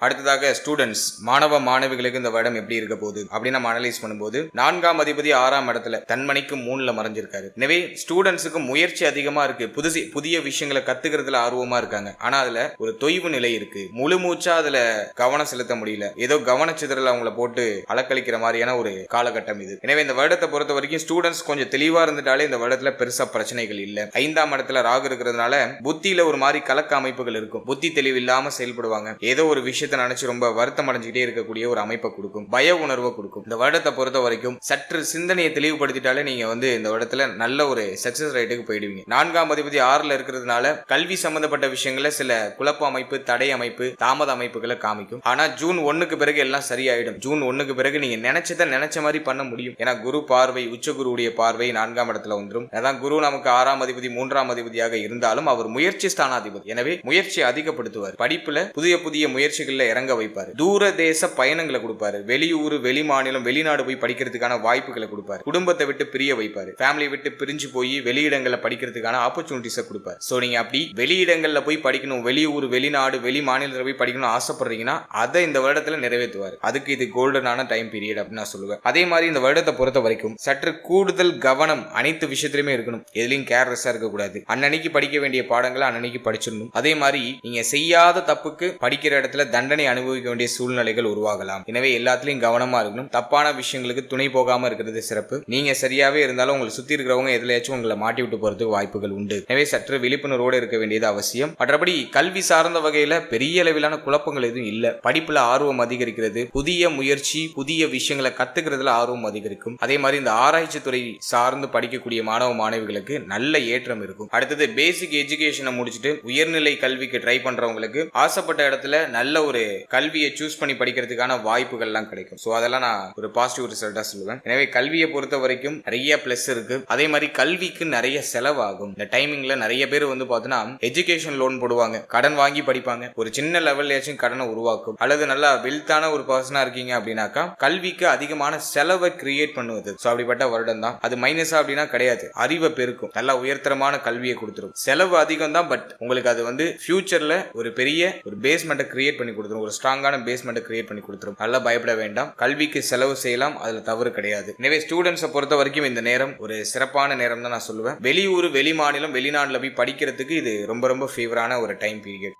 அடுத்ததாக ஸ்டூடெண்ட்ஸ் மாணவ மாணவிகளுக்கு இந்த வருடம் எப்படி இருக்க போகுது அப்படின்னு நம்ம அனலைஸ் பண்ணும்போது 4ஆம் அதிபதி 6ஆம் இடத்துல தன்மணிக்கு 3ல மறைஞ்சிருக்காரு. எனவே ஸ்டூடெண்ட்ஸுக்கு முயற்சி அதிகமா இருக்கு, புதிய விஷயங்களை கத்துக்கிறதுல ஆர்வமா இருக்காங்க. ஆனா அதுல ஒரு தொய்வு நிலை இருக்கு, முழு மூச்சா அதுல கவனம் செலுத்த முடியல, ஏதோ கவனச்சிதறல் அவங்கள போட்டு அலக்களிக்கிற மாதிரியான ஒரு காலகட்டம் இது. எனவே இந்த வருடத்தை பொறுத்த வரைக்கும் ஸ்டூடெண்ட்ஸ் கொஞ்சம் தெளிவா இருந்துட்டாலே இந்த வருடத்துல பெருசா பிரச்சனைகள் இல்ல. 5ஆம் இடத்துல ராகு இருக்கிறதுனால புத்தியில ஒரு மாதிரி கலக்க அமைப்புகள் இருக்கும், புத்தி தெளிவு இல்லாம செயல்படுவாங்க, ஏதோ ஒரு விஷயத்தை நினைச்சு ரொம்ப வருத்தம் அடைஞ்சுக்கிட்டே இருக்கக்கூடிய ஒரு அமைப்பை கொடுக்கும், பய உணர்வை கொடுக்கும். இந்த வருடத்தை பொறுத்த வரைக்கும் சற்று சிந்தனையை தெளிவுபடுத்திட்டாலே நீங்க இந்த வருடத்துல நல்ல ஒரு சக்சஸ் ரேட்டுக்கு போயிடுவீங்க. 4ஆம் அதிபதி 6ல இருக்கிறதுனால கல்வி சம்பந்தப்பட்ட விஷயங்கள சில குழப்ப அமைப்பு, தடை அமைப்பு, தாமத அமைப்புகளை காமிக்கும். ஆனா ஜூன் 1க்கு பிறகு எல்லாம் சரியாயிடும். ஜூன் 1க்கு பிறகு நீங்க நினைச்சத நினைச்ச மாதிரி பண்ண முடியும். ஏன்னா குரு பார்வை, உச்ச குருவுடைய பார்வை 4ஆம் இடத்துல வந்துடும். அதான் குரு நமக்கு 6ஆம் அதிபதி 3ஆம் அதிபதியாக இருந்தாலும் அவர் முயற்சி ஸ்தானாதிபதி. எனவே முயற்சியை அதிகப்படுத்துவார், படிப்புல புதிய முயற்சிகள்ல இறங்க வைப்பாரு, தூர தேச பயணங்களை கொடுப்பாரு, வெளியூர், வெளி மாநிலம், வெளிநாடு போய் படிக்கிறதுக்கான வாய்ப்புகளை கொடுப்பாரு, குடும்பத்தை விட்டு பிரிய வைப்பாரு, ஃபேமிலி விட்டு பிரிஞ்சு போய் வெளியிடங்கள்ல படிக்கிறதுக்கான ஆப்பர்ச்சுனிட்டிஸை கொடுப்பாரு. சோ நீங்க அப்படி வெளியிடங்கள்ல போய் படிக்கணும், வெளியூர், வெளிநாடு, வெளி மாநிலத்தில் போய் படிக்கணும் ஆசைப்படுறீங்கன்னா அதை இந்த வருடத்துல நிறைவேற்றுவார். அதுக்கு இது கோல்டனான டைம் பீரியட் அப்படின்னு நான் சொல்லுவேன். அதே மாதிரி இந்த வருடத்தை பொறுத்த வரைக்கும் சற்று கூடுதல் கவனம் அனைத்து விஷயத்திலுமே இருக்கணும், எதுலையும் கேர்லெஸ்ஸா இருக்கக்கூடாது. அன்னன்னைக்கு படிக்க வேண்டிய பாடங்களை அன்னன்னைக்கு படிச்சிடணும். அதே மாதிரி நீங்க செய்யாத தப்புக்கு படிக்கிற இடத்துல தண்டனை அனுபவிக்க வேண்டிய சூழ்நிலைகள் உருவாகலாம். எனவே எல்லாத்திலையும் கவனமா இருக்கணும். தப்பான விஷயங்களுக்கு துணை போகாம இருக்கிறது சிறப்பு. நீங்க சரியாவே இருந்தாலும் உங்களை சுத்தி இருக்கிறவங்க எதுலையாச்சும் உங்களை மாட்டி விட்டு போறதுக்கு வாய்ப்புகள் உண்டு. எனவே சற்று விழிப்புணர்வோடு இருக்க வேண்டியது அவசியம். மற்றபடி கல்வி சார்ந்த வகையில பெரிய அளவிலான குழப்பங்கள் எதுவும் இல்ல. படிப்புல ஆர்வம் அதிகரிக்கிறது, புதிய முயற்சி, புதிய விஷயங்களை கத்துக்கிறதுல ஆர்வம் அதிகரிக்கும். அதே மாதிரி இந்த ஆராய்ச்சி துறை சார்ந்து படிக்கக்கூடிய மாணவ மாணவிகளுக்கு நல்ல ஏற்றம் இருக்கும். அடுத்தது பேசிக் எஜுகேஷனை முடிச்சுட்டு உயர்நிலை கல்விக்கு ட்ரை பண்றவங்களுக்கு ஆசைப்பட்ட இடத்துல நல்ல ஒரு கல்வியை சூஸ் பண்ணி படிக்கிறதுக்கான வாய்ப்புகள் எல்லாம் கிடைக்கும். சோ அதெல்லாம் நான் ஒரு பாசிட்டிவ் ரிசல்ட்டா சொல்லுவேன். எனவே கல்வியை பொறுத்த வரைக்கும் நிறைய பிளஸ் இருக்கு. அதே மாதிரி கல்விக்கு நிறைய செலவாகும். இந்த டைமிங்ல நிறைய பேர் பார்த்தீங்கன்னா எஜுகேஷன் லோன் போடுவாங்க, கடன் வாங்கி படிப்பாங்க, ஒரு சின்ன லெவல்லையாச்சும் கடனை உருவாக்கும். அல்லது நல்லா வெல்த்தான ஒரு பர்சனா இருக்கீங்க அப்படின்னாக்கா கல்விக்கு அதிகமான செலவை கிரியேட் பண்ணுவது. சோ அப்படிப்பட்ட வருடம் தான். அது மைனஸா அப்படின்னா கிடையாது, அறிவை பெருக்கும், நல்ல உயர்தரமான கல்வியை கொடுத்துரும். செலவு அதிகம் தான், பட் உங்களுக்கு அது ஃபியூச்சர்ல ஒரு பெரிய ஒரு பேஸ்மெண்ட்டை கிரியேட் பண்ணி கொடுத்துரும், ஒரு ஸ்ட்ராங்கான பேஸ்மெண்ட்டை கிரியேட் பண்ணி கொடுத்துரும். நல்லா பயப்பட வேண்டாம், கல்விக்கு செலவு செய்யலாம், அதுல தவறு கிடையாது. எனவே ஸ்டூடெண்ட்ஸை பொறுத்த வரைக்கும் இந்த நேரம் ஒரு சிறப்பான நேரம் தான் நான் சொல்லுவேன். வெளியூர், வெளி மாநிலம், வெளிநாட்டுல போய் படிக்கிறதுக்கு இது ரொம்ப ரொம்ப ஃபேவரான ஒரு டைம் பீரியட்.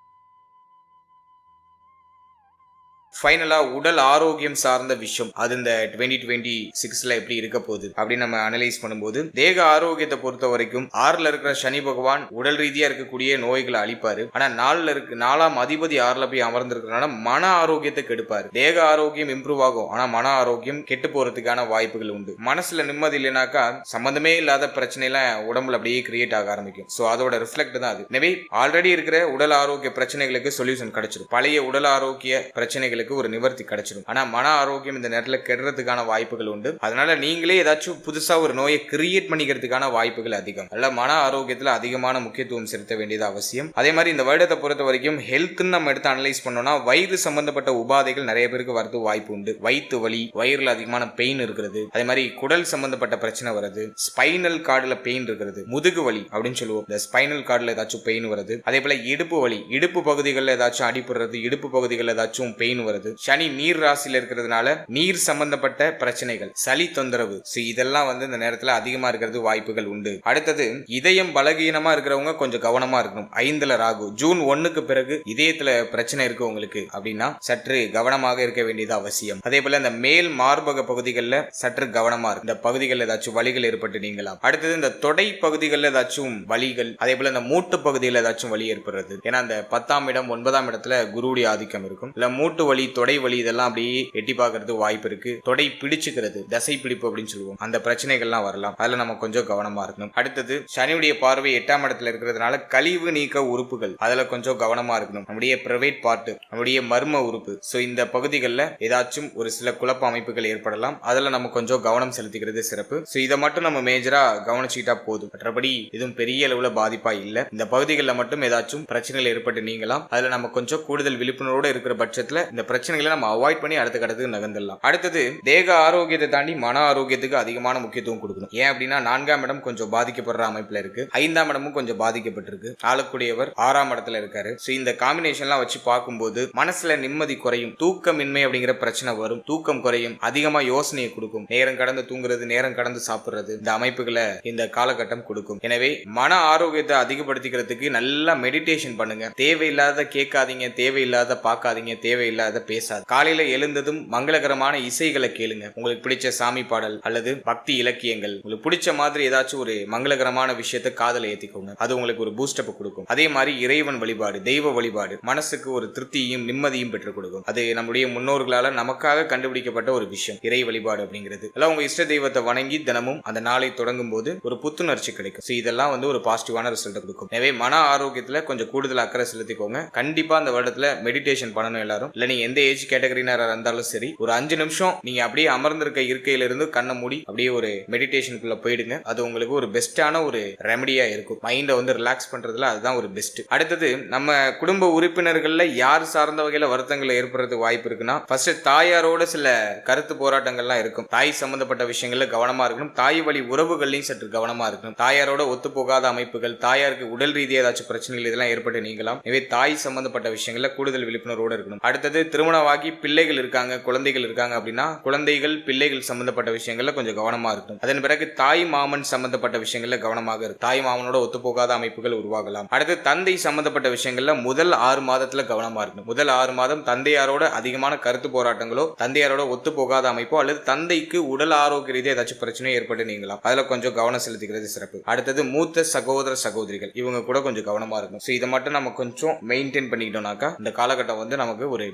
ஃபைனலா உடல் ஆரோக்கியம் சார்ந்த விஷயம் அது இந்த 2026ல எப்படி இருக்க போகுது அப்படின்னு நம்ம அனலைஸ் பண்ணும்போது தேக ஆரோக்கியத்தை பொறுத்த வரைக்கும் 6ல இருக்கிற சனி பகவான் உடல் ரீதியா இருக்கக்கூடிய நோய்களை அழிப்பாரு. ஆனா 4ஆம் அதிபதி 6ல போய் அமர்ந்திருக்கிறனால மன ஆரோக்கியத்தை கெடுப்பாரு. தேக ஆரோக்கியம் இம்ப்ரூவ் ஆகும், ஆனா மன ஆரோக்கியம் கெட்டு போறதுக்கான வாய்ப்புகள் உண்டு. மனசுல நிம்மதி இல்லைனாக்கா சம்பந்தமே இல்லாத பிரச்சனை எல்லாம் உடம்புல அப்படியே கிரியேட் ஆக ஆரம்பிக்கும். சோ அதோட ரிஃப்ளெக்ட் தான் அது. எனவே ஆல்ரெடி இருக்கிற உடல் ஆரோக்கிய பிரச்சனைகளுக்கு சொல்யூஷன் கிடைச்சிடும், பழைய உடல் ஆரோக்கிய பிரச்சனைகளுக்கு ஒரு நிவர்த்தி கிடைச்சிடும். ஆனா மன ஆரோக்கியம் இந்த நேரத்துல கெடுறதுக்கான வாய்ப்புகள் உண்டு. அதனால நீங்களே ஏதாச்சும் புதுசா ஒரு நோயை கிரியேட் பண்ணிக்கிறதுக்கான வாய்ப்புகள் அதிகம். அல்ல மன ஆரோக்கியத்துல அதிகமான முக்கியத்துவம் செலுத்த வேண்டியது அவசியம். அதே மாதிரி இந்த வருடத்தை பொறுத்த வரைக்கும் ஹெல்த்ன்னு நம்ம எடுத்து அனலைஸ் பண்ணோம்னா வயிறு சம்பந்தப்பட்ட உபாதைகள் நிறைய பேருக்கு வரது வாய்ப்பு உண்டு. வயிற்று வலி, வயிறுல அதிகமான பெயின் இருக்கிறது, அதே மாதிரி குடல் சம்பந்தப்பட்ட பிரச்சனை வருது, ஸ்பைனல் கார்டுல பெயின் இருக்கிறது, முதுகு வலி அப்படின்னு சொல்லுவோம், இந்த ஸ்பைனல் கார்டுல ஏதாச்சும் பெயின் வருது. அதே போல இடுப்பு வலி, இடுப்பு பகுதிகளில் ஏதாச்சும் அடிபடுறது, இடுப்பு பகுதிகளில் ஏதாச்சும் பெயின் வருது. சனி நீர் ராசியில் இருக்கிறதுனால நீர் சம்பந்தப்பட்ட பிரச்சனைகள், சளி தொந்தரவு, இதெல்லாம் இந்த நேரத்துல அதிகமா இருக்கிறது வாய்ப்புகள் உண்டு. அடுத்தது இதயம் பலகீனமா இருக்கிறவங்க கொஞ்சம் கவனமா இருக்கணும். 5ல ராகு, ஜூன் 1க்கு பிறகு இதயத்துல பிரச்சனை இருக்கு உங்களுக்கு அப்படின்னா சற்று கவனமாக இருக்க வேண்டியது அவசியம். அதே போல இந்த மேல் மார்பக பகுதிகளில் சற்று கவனமா இருக்கு, இந்த பகுதிகளில் ஏதாச்சும் வலிகள் ஏற்பட்டு நீங்களாம். அடுத்தது இந்த தொடை பகுதிகளில் ஏதாச்சும் வலிகள், அதே போல இந்த மூட்டு பகுதியில் ஏதாச்சும் வலி ஏற்படுறது. ஏன்னா இந்த 10ஆம் இடம் 9ஆம் இடத்துல குருவுடைய ஆதிக்கம் இருக்கும். இல்ல மூட்டு வலி, தொடை வலி இதெல்லாம் அப்படியே எட்டி பார்க்கறது வாய்ப்பு இருக்கு. தொடை பிடிச்சுக்கிறது, தசை பிடிப்பு அப்படின்னு சொல்லுவோம், அந்த பிரச்சனைகள்லாம் வரலாம். அதுல நம்ம கொஞ்சம் கவனமா இருக்கணும். அடுத்தது சனியுடைய பார்வை 8ஆம் இடத்துல இருக்கிறதுனால கழிவு நீக்க உறுப்புகள், அதுல கொஞ்சம் கவனமா இருக்கணும். நம்முடைய பிரைவேட் பார்ட், நம்முடைய மர்ம உறுப்பு, சோ இந்த பகுதிகளில் ஏதாச்சும் ஒரு சில குழப்ப அமைப்புகள் ஏற்படலாம். அதுல நம்ம கொஞ்சம் கவனம் செலுத்திக்கிறது சிறப்பு. சோ இதை மட்டும் நம்ம மேஜரா கவனிச்சுக்கிட்டா போதும். மற்றபடி இதுவும் பெரிய அளவுல பாதிப்பா இல்ல. இந்த பகுதிகளில் மட்டும் ஏதாச்சும் பிரச்சனைகள் ஏற்பட்டு நீங்களாம். அதுல நம்ம கொஞ்சம் கூடுதல் விழிப்புணர்வோடு இருக்கிற பட்சத்துல இந்த பிரச்சனைகளை நம்ம அவாய்ட் பண்ணி அடுத்த கட்டத்துக்கு நகர்ந்துடலாம். அடுத்தது தேக ஆரோக்கியத்தை தாண்டி மன ஆரோக்கியத்துக்கு அதிகமான முக்கியத்துவம் கொடுக்கணும். ஏன் அப்படின்னா 4ஆம் இடம் கொஞ்சம் பாதிக்கப்படுற அமைப்புல இருக்கு, 5ஆம் இடமும் கொஞ்சம் பாதிக்கப்பட்டிருக்கு, ஆளக்கூடியவர் 6ஆம் இடத்துல இருக்காரு. இந்த காம்பினேஷன்லாம் வச்சு பார்க்கும்போது மனசுல நிம்மதி குறையும், தூக்கமின்மை அப்படிங்கிற பிரச்சனை வரும், தூக்கம் குறையும், அதிகமா யோசனையை கொடுக்கும், நேரம் கடந்து தூங்குறது, நேரம் கடந்து சாப்பிடுறது, இந்த அமைப்புகளை இந்த காலகட்டம் கொடுக்கும். எனவே மன ஆரோக்கியத்தை அதிகப்படுத்திக்கிறதுக்கு நல்லா மெடிடேஷன் பண்ணுங்க. தேவையில்லாத கேட்காதீங்க, தேவையில்லாத பார்க்காதீங்க, தேவையில்லாத பேசாது. காலையில எழுந்ததும் மங்களகரமான இசைகளை கேளுங்க. உங்களுக்கு பிடிச்ச சாமி பாடல் அல்லது பக்தி இலக்கியங்கள், உங்களுக்கு பிடிச்ச மாதிரி ஏதாச்சும் ஒரு மங்களகரமான விஷயத்தை காதல ஏத்திக்கோங்க. அது உங்களுக்கு ஒரு பூஸ்டப் கொடுக்கும். அதே மாதிரி இறைவன் வழிபாடு, தெய்வ வழிபாடு மனசுக்கு ஒரு திருப்தியும் நிம்மதியும் பெற்றுக் கொடுக்கும். அது நம்முடைய முன்னோர்களால நமக்காக கண்டுபிடிக்கப்பட்ட ஒரு விஷயம், இறை வழிபாடு அப்படிங்கிறது. எல்லாம் உங்க இஷ்ட தெய்வத்தை வணங்கி தினமும் அந்த நாளை தொடங்கும் போது ஒரு புத்துணர்ச்சி கிடைக்கும். இதெல்லாம் ஒரு பாசிட்டிவான ரிசல்ட் கொடுக்கும். எனவே மன ஆரோக்கியத்துல கொஞ்சம் கூடுதல் அக்கறை செலுத்திக்கோங்க. கண்டிப்பா அந்த வருடத்துல மெடிடேஷன் பண்ணணும் எல்லாரும். இல்ல நீங்க எந்த ஏஜ் கேட்டகரியினரா இருந்தாலும் சரி, ஒரு 5 நிமிஷம் நீங்க அப்படியே அமர்ந்திருக்க இருக்கையில இருந்து கண்ணை மூடி அப்படியே ஒரு மெடிடேஷனுக்குள்ள போயிடுங்க. அது உங்களுக்கு ஒரு பெஸ்டான ஒரு ரெமடியா இருக்கும். மைண்டை ரிலாக்ஸ் பண்றதுல அதுதான் ஒரு பெஸ்ட். அடுத்தது நம்ம குடும்ப உறுப்பினர்கள்ல யார் சார்ந்த வகையில வருத்தங்கள் ஏற்படுறதுக்கு வாய்ப்பு இருக்குன்னா, ஃபர்ஸ்ட் தாயாரோட சில கருத்து போராட்டங்கள்லாம் இருக்கும். தாய் சம்பந்தப்பட்ட விஷயங்கள்ல கவனமா இருக்கணும். தாய் வழி உறவுகள்லையும் சற்று கவனமா இருக்கணும். தாயாரோட ஒத்து போகாத அமைப்புகள், தாயாருக்கு உடல் ரீதியாக ஏதாச்சும் பிரச்சனைகள் இதெல்லாம் ஏற்பட்டு நீங்களாம். எனவே தாய் சம்பந்தப்பட்ட விஷயங்கள்ல கூடுதல் விழிப்புணர்வோடு இருக்கணும். அடுத்தது திருமணமாகி பிள்ளைகள் இருக்காங்க, குழந்தைகள் இருக்காங்க அப்படின்னா குழந்தைகள் பிள்ளைகள் சம்பந்தப்பட்ட விஷயங்கள்ல கொஞ்சம் கவனமா இருக்கணும். அதன் பிறகு தாய் மாமன் சம்பந்தப்பட்ட விஷயங்கள்ல கவனமாக இருக்கும். தாய் மாமனோட ஒத்து போகாத அமைப்புகள் உருவாகலாம். அடுத்து தந்தை சம்பந்தப்பட்ட விஷயங்கள்ல முதல் 6 மாதத்துல கவனமா இருக்கணும். முதல் 6 மாதம் தந்தையாரோட அதிகமான கருத்து போராட்டங்களோ, தந்தையாரோட ஒத்து போகாத அமைப்போ அல்லது தந்தைக்கு உடல் ஆரோக்கிய ரீதியாக ஏதாச்சும் பிரச்சனையோ ஏற்பட்டு நீங்களாம். அதுல கொஞ்சம் கவனம் செலுத்திக்கிறது சிறப்பு. அடுத்தது மூத்த சகோதர சகோதரிகள், இவங்க கூட கொஞ்சம் கவனமா இருக்கும். இதை மட்டும் நம்ம கொஞ்சம் மெயின்டைன் பண்ணிக்கிட்டோம்னாக்கா இந்த காலகட்டம் நமக்கு ஒரு.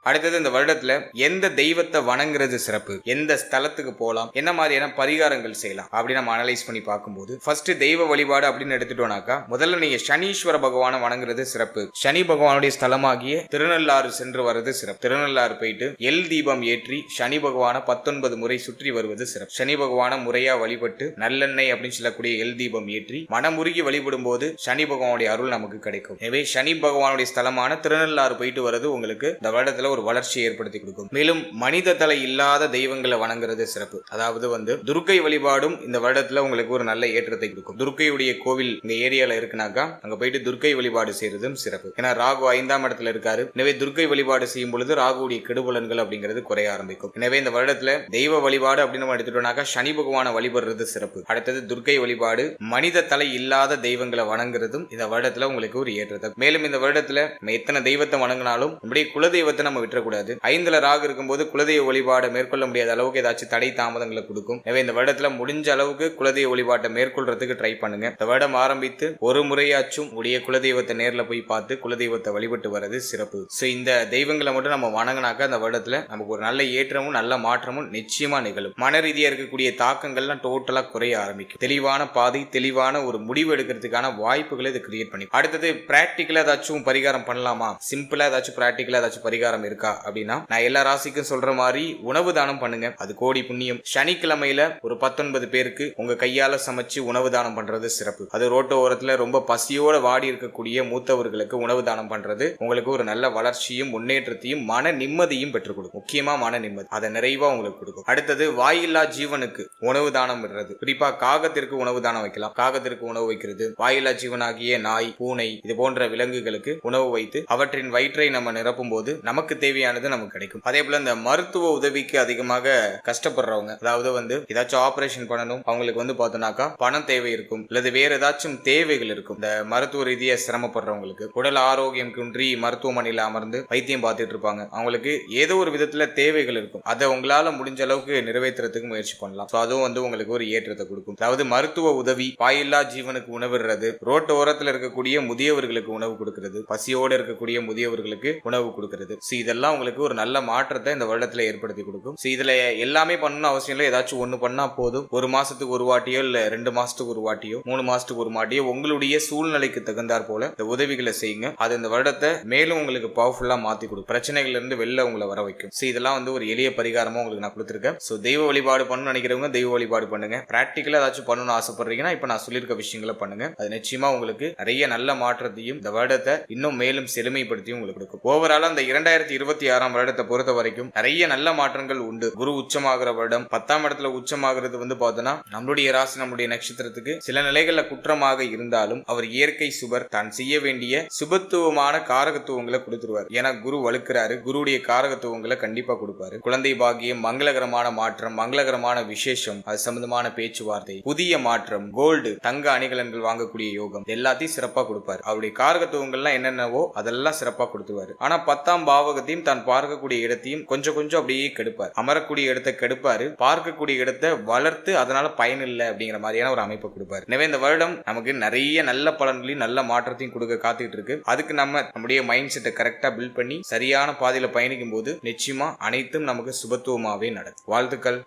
அடுத்தது இந்த வருடத்துல எந்த தெய்வத்தை வணங்குறது சிறப்பு, எந்த ஸ்தலத்துக்கு போகலாம், என்ன மாதிரியான பரிகாரங்கள் செய்யலாம் அப்படின்னு நம்ம அனலைஸ் பண்ணி பார்க்கும்போது, ஃபர்ஸ்ட் தெய்வ வழிபாடு அப்படின்னு எடுத்துட்டோம்னாக்கா முதல்ல நீங்க சனீஸ்வர பகவானை வணங்குறது சிறப்பு. சனி பகவானுடைய ஸ்தலமாகிய திருநள்ளாறு சென்று வர்றது சிறப்பு. திருநள்ளாறு போயிட்டு எல் தீபம் ஏற்றி சனி பகவானை 19 முறை சுற்றி வருவது சிறப்பு. சனி பகவானை முறையா வழிபட்டு நல்லெண்ணெய் அப்படின்னு சொல்லக்கூடிய எல் தீபம் ஏற்றி மனமுருகி வழிபடும் போது சனி பகவானுடைய அருள் நமக்கு கிடைக்கும். எனவே சனி பகவானுடைய ஸ்தலமான திருநள்ளாறு போயிட்டு வர்றது உங்களுக்கு இந்த வருடத்துல ஒரு வளர்ச்சியை ஏற்படுத்தி கொடுக்கும். மேலும் மனித தலை இல்லாத தெய்வங்களை வணங்குறது சிறப்பு. அதாவது துர்க்கை வழிபாடும் இந்த வருடத்துல உங்களுக்கு ஒரு நல்ல ஏற்றத்தை கொடுக்கும். துர்க்கையுடைய கோவில் இந்த ஏரியால இருக்குனாக்கா அங்க போயிட்டு துர்க்கை வழிபாடு செய்யறதும் சிறப்பு. ஏன்னா ராகு 5ஆம் இடத்துல இருக்காரு. எனவே துர்க்கை வழிபாடு செய்யும் பொழுது ராகுடைய கெடுபலன்கள் அப்படிங்கிறது குறைய ஆரம்பிக்கும். எனவே இந்த வருடத்துல தெய்வ வழிபாடு அப்படின்னு நம்ம எடுத்துட்டோம்னாக்கா சனி பகவானை வழிபடுறது சிறப்பு. அடுத்தது துர்க்கை வழிபாடு, மனித தலை இல்லாத தெய்வங்களை வணங்குறதும் இந்த வருடத்துல உங்களுக்கு ஒரு ஏற்றத்தை. மேலும் இந்த வருடத்துல எத்தனை தெய்வத்தை வணங்கினாலும் நம்முடைய குலதெய்வத்தை நம்ம விட்டுறக்கூடாது. 5ல ராகு இருக்கும்போது குலதெய்வ வழிபாடை மேற்கொள்ள முடியாத அளவுக்கு ஏதாச்சும் தடை தாமதங்களை கொடுக்கும். எனவே இந்த வருடத்துல முடிஞ்ச அளவுக்கு குலதெய்வ வழிபாட்டை மேற்கொள்றதுக்கு ட்ரை பண்ணுங்க. இந்த வருடம் ஆரம்பித்து ஒரு முறையாச்சும் உடைய குலதெய்வத்தை நேர்ல போய் பார்த்து குலதெய்வத்தை வழிபட்டு வர்றது சிறப்பு. இந்த தெய்வங்களை மட்டும் நம்ம வணங்கினாக்கா இந்த வருடத்துல நமக்கு ஒரு நல்ல ஏற்றமும் நல்ல மாற்றமும் நிச்சயமா நிகழும். மன ரீதியா இருக்கக்கூடிய தாக்கங்கள்லாம் டோட்டலா குறைய ஆரம்பிக்கும். தெளிவான பாதை, தெளிவான ஒரு முடிவு எடுக்கிறதுக்கான வாய்ப்புகளை இது கிரியேட் பண்ணி. அடுத்தது பிராக்டிக்கலா ஏதாச்சும் பரிகாரம் பண்ணலாமா, சிம்பிளா ஏதாச்சும் பிராக்டிக்கலா ஏதாச்சும் பரிகாரம் இருக்கா அப்படின்னா, நான் எல்லா ராசிக்கும் சொல்ற மாதிரி உணவு தானம் பண்ணுங்க. அது கோடி புண்ணியம். சனிக்கிழமையில ஒரு 19 பேருக்கு உங்க கையால சமைச்சு உணவு தானம் பண்றது சிறப்பு. அது ரோட்டு ஓரத்துல ரொம்ப பசியோட வாடி இருக்கக்கூடிய மூத்தவர்களுக்கு உணவு தானம் பண்றது உங்களுக்கு ஒரு நல்ல வளர்ச்சியும் முன்னேற்றத்தையும் மன நிம்மதியும் பெற்றுக் கொடுக்கும். முக்கியமா மன நிம்மதி அதை நிறைவா உங்களுக்கு கொடுக்கும். அடுத்தது வாயில்லா ஜீவனுக்கு உணவு தானம் விடுறது. குறிப்பா காகத்திற்கு உணவு தானம் வைக்கலாம். காகத்திற்கு உணவு வைக்கிறது, வாயில்லா ஜீவனாகிய நாய், பூனை இது போன்ற விலங்குகளுக்கு உணவு வைத்து அவற்றின் வயிற்றை நம்ம நிரப்பும் போது நமக்கு தேவையானது நமக்கு கிடைக்கும். அதே போல இந்த மருத்துவ உதவிக்கு அதிகமாக கஷ்டப்படுறவங்க, அதாவது ஏதாச்சும் ஆபரேஷன் பண்ணணும், அவங்களுக்கு பார்த்தோம்னாக்கா பணம் தேவை இருக்கும், அல்லது வேற ஏதாச்சும் தேவைகள் இருக்கும். இந்த மருத்துவ ரீதியா சிரமப்படுறவங்களுக்கு, உடல் ஆரோக்கியம் குன்றி மருத்துவமனையில அமர்ந்து வைத்தியம் பார்த்துட்டு இருப்பாங்க, அவங்களுக்கு ஏதோ ஒரு விதத்துல தேவைகள் இருக்கும். அதை உங்களால முடிஞ்ச அளவுக்கு நிறைவேற்றுறதுக்கு முயற்சி பண்ணலாம். அதுவும் உங்களுக்கு ஒரு ஏற்றத்தை கொடுக்கும். அதாவது மருத்துவ உதவி, வாயில்லா ஜீவனுக்கு உணவிடுறது, ரோட்டு ஓரத்தில் இருக்கக்கூடிய முதியவர்களுக்கு உணவு கொடுக்கிறது, பசியோடு இருக்கக்கூடிய முதியவர்களுக்கு உணவு கொடுக்கிறது. இதெல்லாம் உங்களுக்கு ஒரு நல்ல மாற்றத்தை இந்த வருடத்துல ஏற்படுத்தி கொடுக்கும். இதுல எல்லாமே பண்ணணும் அவசியம் இல்லை, ஏதாச்சும் ஒண்ணு பண்ணா போதும். ஒரு மாசத்துக்கு ஒரு வாட்டியோ இல்ல 2 மாசத்துக்கு ஒரு வாட்டியோ 3 மாசத்துக்கு ஒரு வாட்டியோ உங்களுடைய சூழ்நிலைக்கு தகுந்தாற் போல இந்த உதவிகளை செய்யுங்க. அது இந்த வருடத்தை மேலும் உங்களுக்கு பவர்ஃபுல்லா மாத்தி கொடுக்கும், பிரச்சனைகள்ல இருந்து வெளில உங்களை வர வைக்கும். இதெல்லாம் வந்து ஒரு எளிய பரிகாரமா உங்களுக்கு நான் கொடுத்துருக்கேன். தெய்வ வழிபாடு பண்ணணும்னு நினைக்கிறவங்க தெய்வ வழிபாடு பண்ணுங்க. பிராக்டிக்கலா ஏதாச்சும் பண்ணணும்னு ஆசைப்படுறீங்கன்னா இப்ப நான் சொல்லியிருக்க விஷயங்களை பண்ணுங்க. அது நிச்சயமா உங்களுக்கு நிறைய நல்ல மாற்றத்தையும் இந்த வருடத்தை இன்னும் மேலும் செழுமைப்படுத்தியும் உங்களுக்கு கொடுக்கும். ஓவராலா அந்த 2026 வருடத்தை பொறுத்த வரைக்கும் நிறைய நல்ல மாற்றங்கள் உண்டு. குரு உச்சமாகிற வருடம், 10ஆம் இடத்துல உச்சமாகிறது வந்து பார்த்தோன்னா நம்மளுடைய ராசி நம்மளுடைய நட்சத்திரத்துக்கு சில நிலைகள்ல குற்றமாக இருந்தாலும் அவர் இயற்கை சுபர், தான் செய்ய வேண்டிய சுபத்துவமான காரகத்துவங்களை கொடுத்துருவார். ஏன்னா குரு வலுக்கிறாரு, குருடைய காரகத்துவங்களை கண்டிப்பா கொடுப்பாரு. குழந்தை பாக்கியம், மங்களகரமான மாற்றம், மங்களகரமான விசேஷம், அது சம்பந்தமான பேச்சுவார்த்தை, புதிய மாற்றம், கோல்டு தங்க அணிகலன்கள் வாங்கக்கூடிய யோகம் எல்லாத்தையும் சிறப்பா கொடுப்பாரு. அவருடைய காரகத்துவங்கள்லாம் என்னென்னவோ அதெல்லாம் சிறப்பா கொடுத்துருவாரு. ஆனா 10ஆம் பாவகத்தையும் தான் பார்க்கக்கூடிய இடத்தையும் கொஞ்சம் கொஞ்சம் அப்படியே கெடுப்பார். அமரக்கூடிய இடத்தை கெடுப்பாரு, பார்க்கக்கூடிய இடத்தை வளர்த்து அதனால பயன் இல்லை அப்படிங்கிற மாதிரியான ஒரு அமைப்பை கொடுப்பாரு. எனவே இந்த வருடம் நமக்கு நிறைய நல்ல பலன்களையும் நல்ல மாற்றத்தையும் கொடுக்க காத்துக்கிட்டு இருக்கு. அதுக்கு நம்முடைய மைண்ட் செட்டை கரெக்டா பில்ட் பண்ணி சரியான பாதையில பயணிக்கும் போது நிச்சயமா அனைத்தும் நமக்கு சுபத்துவமாவே நடக்கும். வாழ்த்துக்கள்.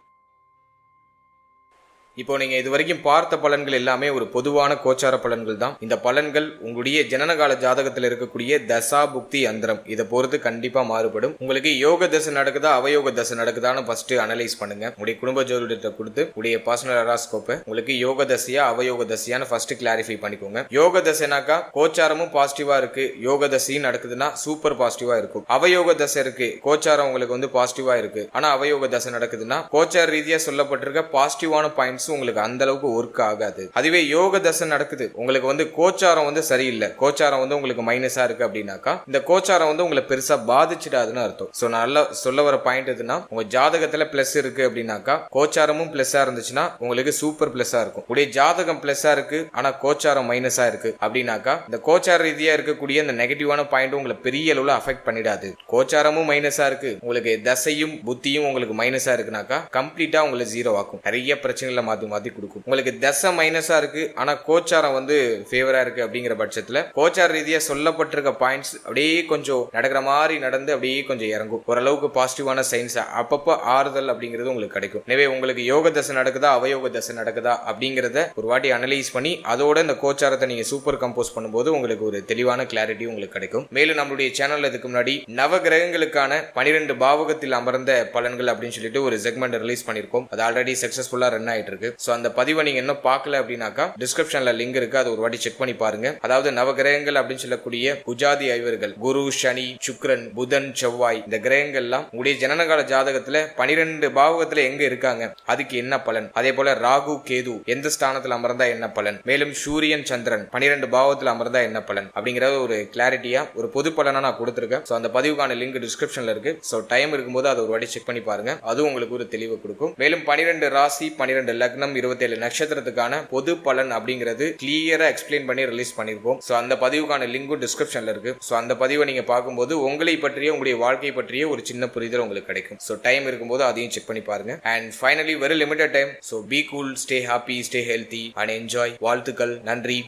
இப்போ நீங்க இது வரைக்கும் பார்த்த பலன்கள் எல்லாமே ஒரு பொதுவான கோச்சார பலன்கள் தான். இந்த பலன்கள் உங்களுடைய ஜனனகால ஜாதகத்தில் இருக்கக்கூடிய தசா புக்தி அந்தரம் இதை பொறுத்து கண்டிப்பா மாறுபடும். உங்களுக்கு யோக தசை நடக்குதா அவயோக தசை நடக்குதான்னு ஃபர்ஸ்ட் அனலைஸ் பண்ணுங்க. உங்களுடைய குடும்ப ஜோதிடத்தை கொடுத்து உடைய பர்சனல் ஹெராஸ்கோப்பை உங்களுக்கு யோக தசையா அவயோக தசையான்னு ஃபர்ஸ்ட் கிளாரிஃபை பண்ணிக்கோங்க. யோக தசைனாக்கா கோச்சாரமும் பாசிட்டிவா இருக்கு, யோக தசையும் நடக்குதுன்னா சூப்பர் பாசிட்டிவா இருக்கும். அவயோக தசை இருக்கு, கோச்சாரம் உங்களுக்கு வந்து பாசிட்டிவா இருக்கு, ஆனா அவயோக தசை நடக்குதுன்னா கோச்சார ரீதியா சொல்லப்பட்டிருக்க பாசிட்டிவான பாயிண்ட்ஸ் உங்களுக்கு அந்த அளவுக்கு ஒர்க் ஆகாது. அதுவே யோக தசை நடக்குது, உங்களுக்கு வந்து கோச்சாரம் வந்து சரியில்லை, கோச்சாரம் வந்து உங்களுக்கு மைனஸா இருக்கு அப்படின்னாக்கா இந்த கோச்சாரம் வந்து உங்களை பெருசா பாதிச்சிடாதுன்னு அர்த்தம். சோ நல்லா சொல்ல வர பாயிண்ட் எதுனா, உங்க ஜாதகத்துல பிளஸ் இருக்கு அப்படின்னாக்கா கோச்சாரமும் பிளஸ்ஸா இருந்துச்சுன்னா உங்களுக்கு சூப்பர் பிளஸ்ஸா இருக்கும். உடைய ஜாதகம் பிளஸ்ஸா இருக்கு ஆனா கோச்சாரம் மைனஸா இருக்கு அப்படின்னாக்கா இந்த கோச்சார ரீதியா இருக்கக்கூடிய இந்த நெகட்டிவான பாயிண்ட் உங்களை பெரிய அளவுல அஃபெக்ட் பண்ணிடாது. கோச்சாரமும் மைனஸா இருக்கு, உங்களுக்கு தசையும் புத்தியும் உங்களுக்கு மைனஸா இருக்குனாக்கா கம்ப்ளீட்டா உங்களை ஜீரோ ஆக்கும், நிறைய பிரச்சனைகளை மாத்தி கொடுக்கும். உங்களுக்கு தசை மைனஸா இருக்கு ஆனா கோச்சாரம் வந்து ஃபேவரா இருக்கு அப்படிங்கிற பட்சத்துல கோச்சார ரீதியா சொல்லப்பட்டிருக்க பாயிண்ட்ஸ் அப்படியே கொஞ்சம் நடக்கிற மாதிரி நடந்து அப்படியே கொஞ்சம் இறங்கும். ஓரளவுக்கு பாசிட்டிவான சைன்ஸ் அப்பப்போ ஆறுதல் அப்படிங்கிறது உங்களுக்கு கிடைக்கும். எனவே உங்களுக்கு யோக தசை நடக்குதா அவயோக தசை நடக்குதா அப்படிங்கறத ஒரு வாட்டி அனலைஸ் பண்ணி அதோட இந்த கோச்சாரத்தை நீங்க சூப்பர் கம்போஸ் பண்ணும்போது உங்களுக்கு ஒரு தெளிவான கிளாரிட்டி உங்களுக்கு கிடைக்கும். மேலும் நம்மளுடைய சேனல்ல இதுக்கு முன்னாடி நவ கிரகங்களுக்கான 12 பாவகத்தில் அமர்ந்த பலன்கள் அப்படின்னு சொல்லிட்டு ஒரு செக்மெண்ட் ரிலீஸ் பண்ணிருக்கோம். அது ஆல்ரெடி சக்சஸ்ஃபுல்லா ரன் ஆயிட்டு இருக்கு. சோ அந்த பதிவை நீங்க இன்னும் பார்க்கல அப்படின்னாக்கா டிஸ்கிரிப்ஷன்ல லிங்க் இருக்கு, அது ஒரு வாட்டி செக் பண்ணி பாருங்க. அதாவது நவகிரகங்கள் அப்படின்னு சொல்லக்கூடிய புஜாதி ஐவர்கள் குரு, சனி, சுக்கிரன், புதன், செவ்வாய் இந்த கிரகங்கள் எல்லாம் உங்களுடைய ஜனனகால ஜாதகத்துல 12 பாவகத்துல எங்க இருக்காங்க, அதுக்கு என்ன பலன், அதே போல ராகு, கேது எந்த ஸ்தானத்துல அமர்ந்தா என்ன பலன், மேலும் சூரியன், சந்திரன் 12 பாவத்துல அமர்ந்தா என்ன பலன் அப்படிங்கறது ஒரு கிளாரிட்டியா ஒரு பொது பலனா நான் கொடுத்திருக்கேன். சோ அந்த பதிவுக்கான லிங்க் டிஸ்கிரிப்ஷன்ல இருக்கு. சோ டைம் இருக்கும்போது அதை ஒரு வாட்டி செக் பண்ணி பாருங்க, அதுவும் உங்களுக்கு ஒரு தெளிவு கொடுக்கும். மேலும் 12 ராசி 12 லக்னம் 27 நட்சத்திரத்துக்கான பொது பலன் அப்படிங்கிறது கிளியரா எக்ஸ்பிளைன் பண்ணி ரிலீஸ் பண்ணிருப்போம். சோ அந்த பதிவுக்கான லிங்கும் டிஸ்கிரிப்ஷன்ல இருக்கு. சோ அந்த பதிவை நீங்க பார்க்கும்போது உங்களை பற்றிய உங்களுடைய வாழ்க்கை பற்றிய ஒரு சின்ன புரிதல் உங்களுக்கு கிடைக்கும். சோ டைம் இருக்கும்போது அதையும் செக் பண்ணி பாருங்க. And finally very limited time. So be cool, stay happy, stay healthy and enjoy. வாழ்த்துக்கள். நன்றி.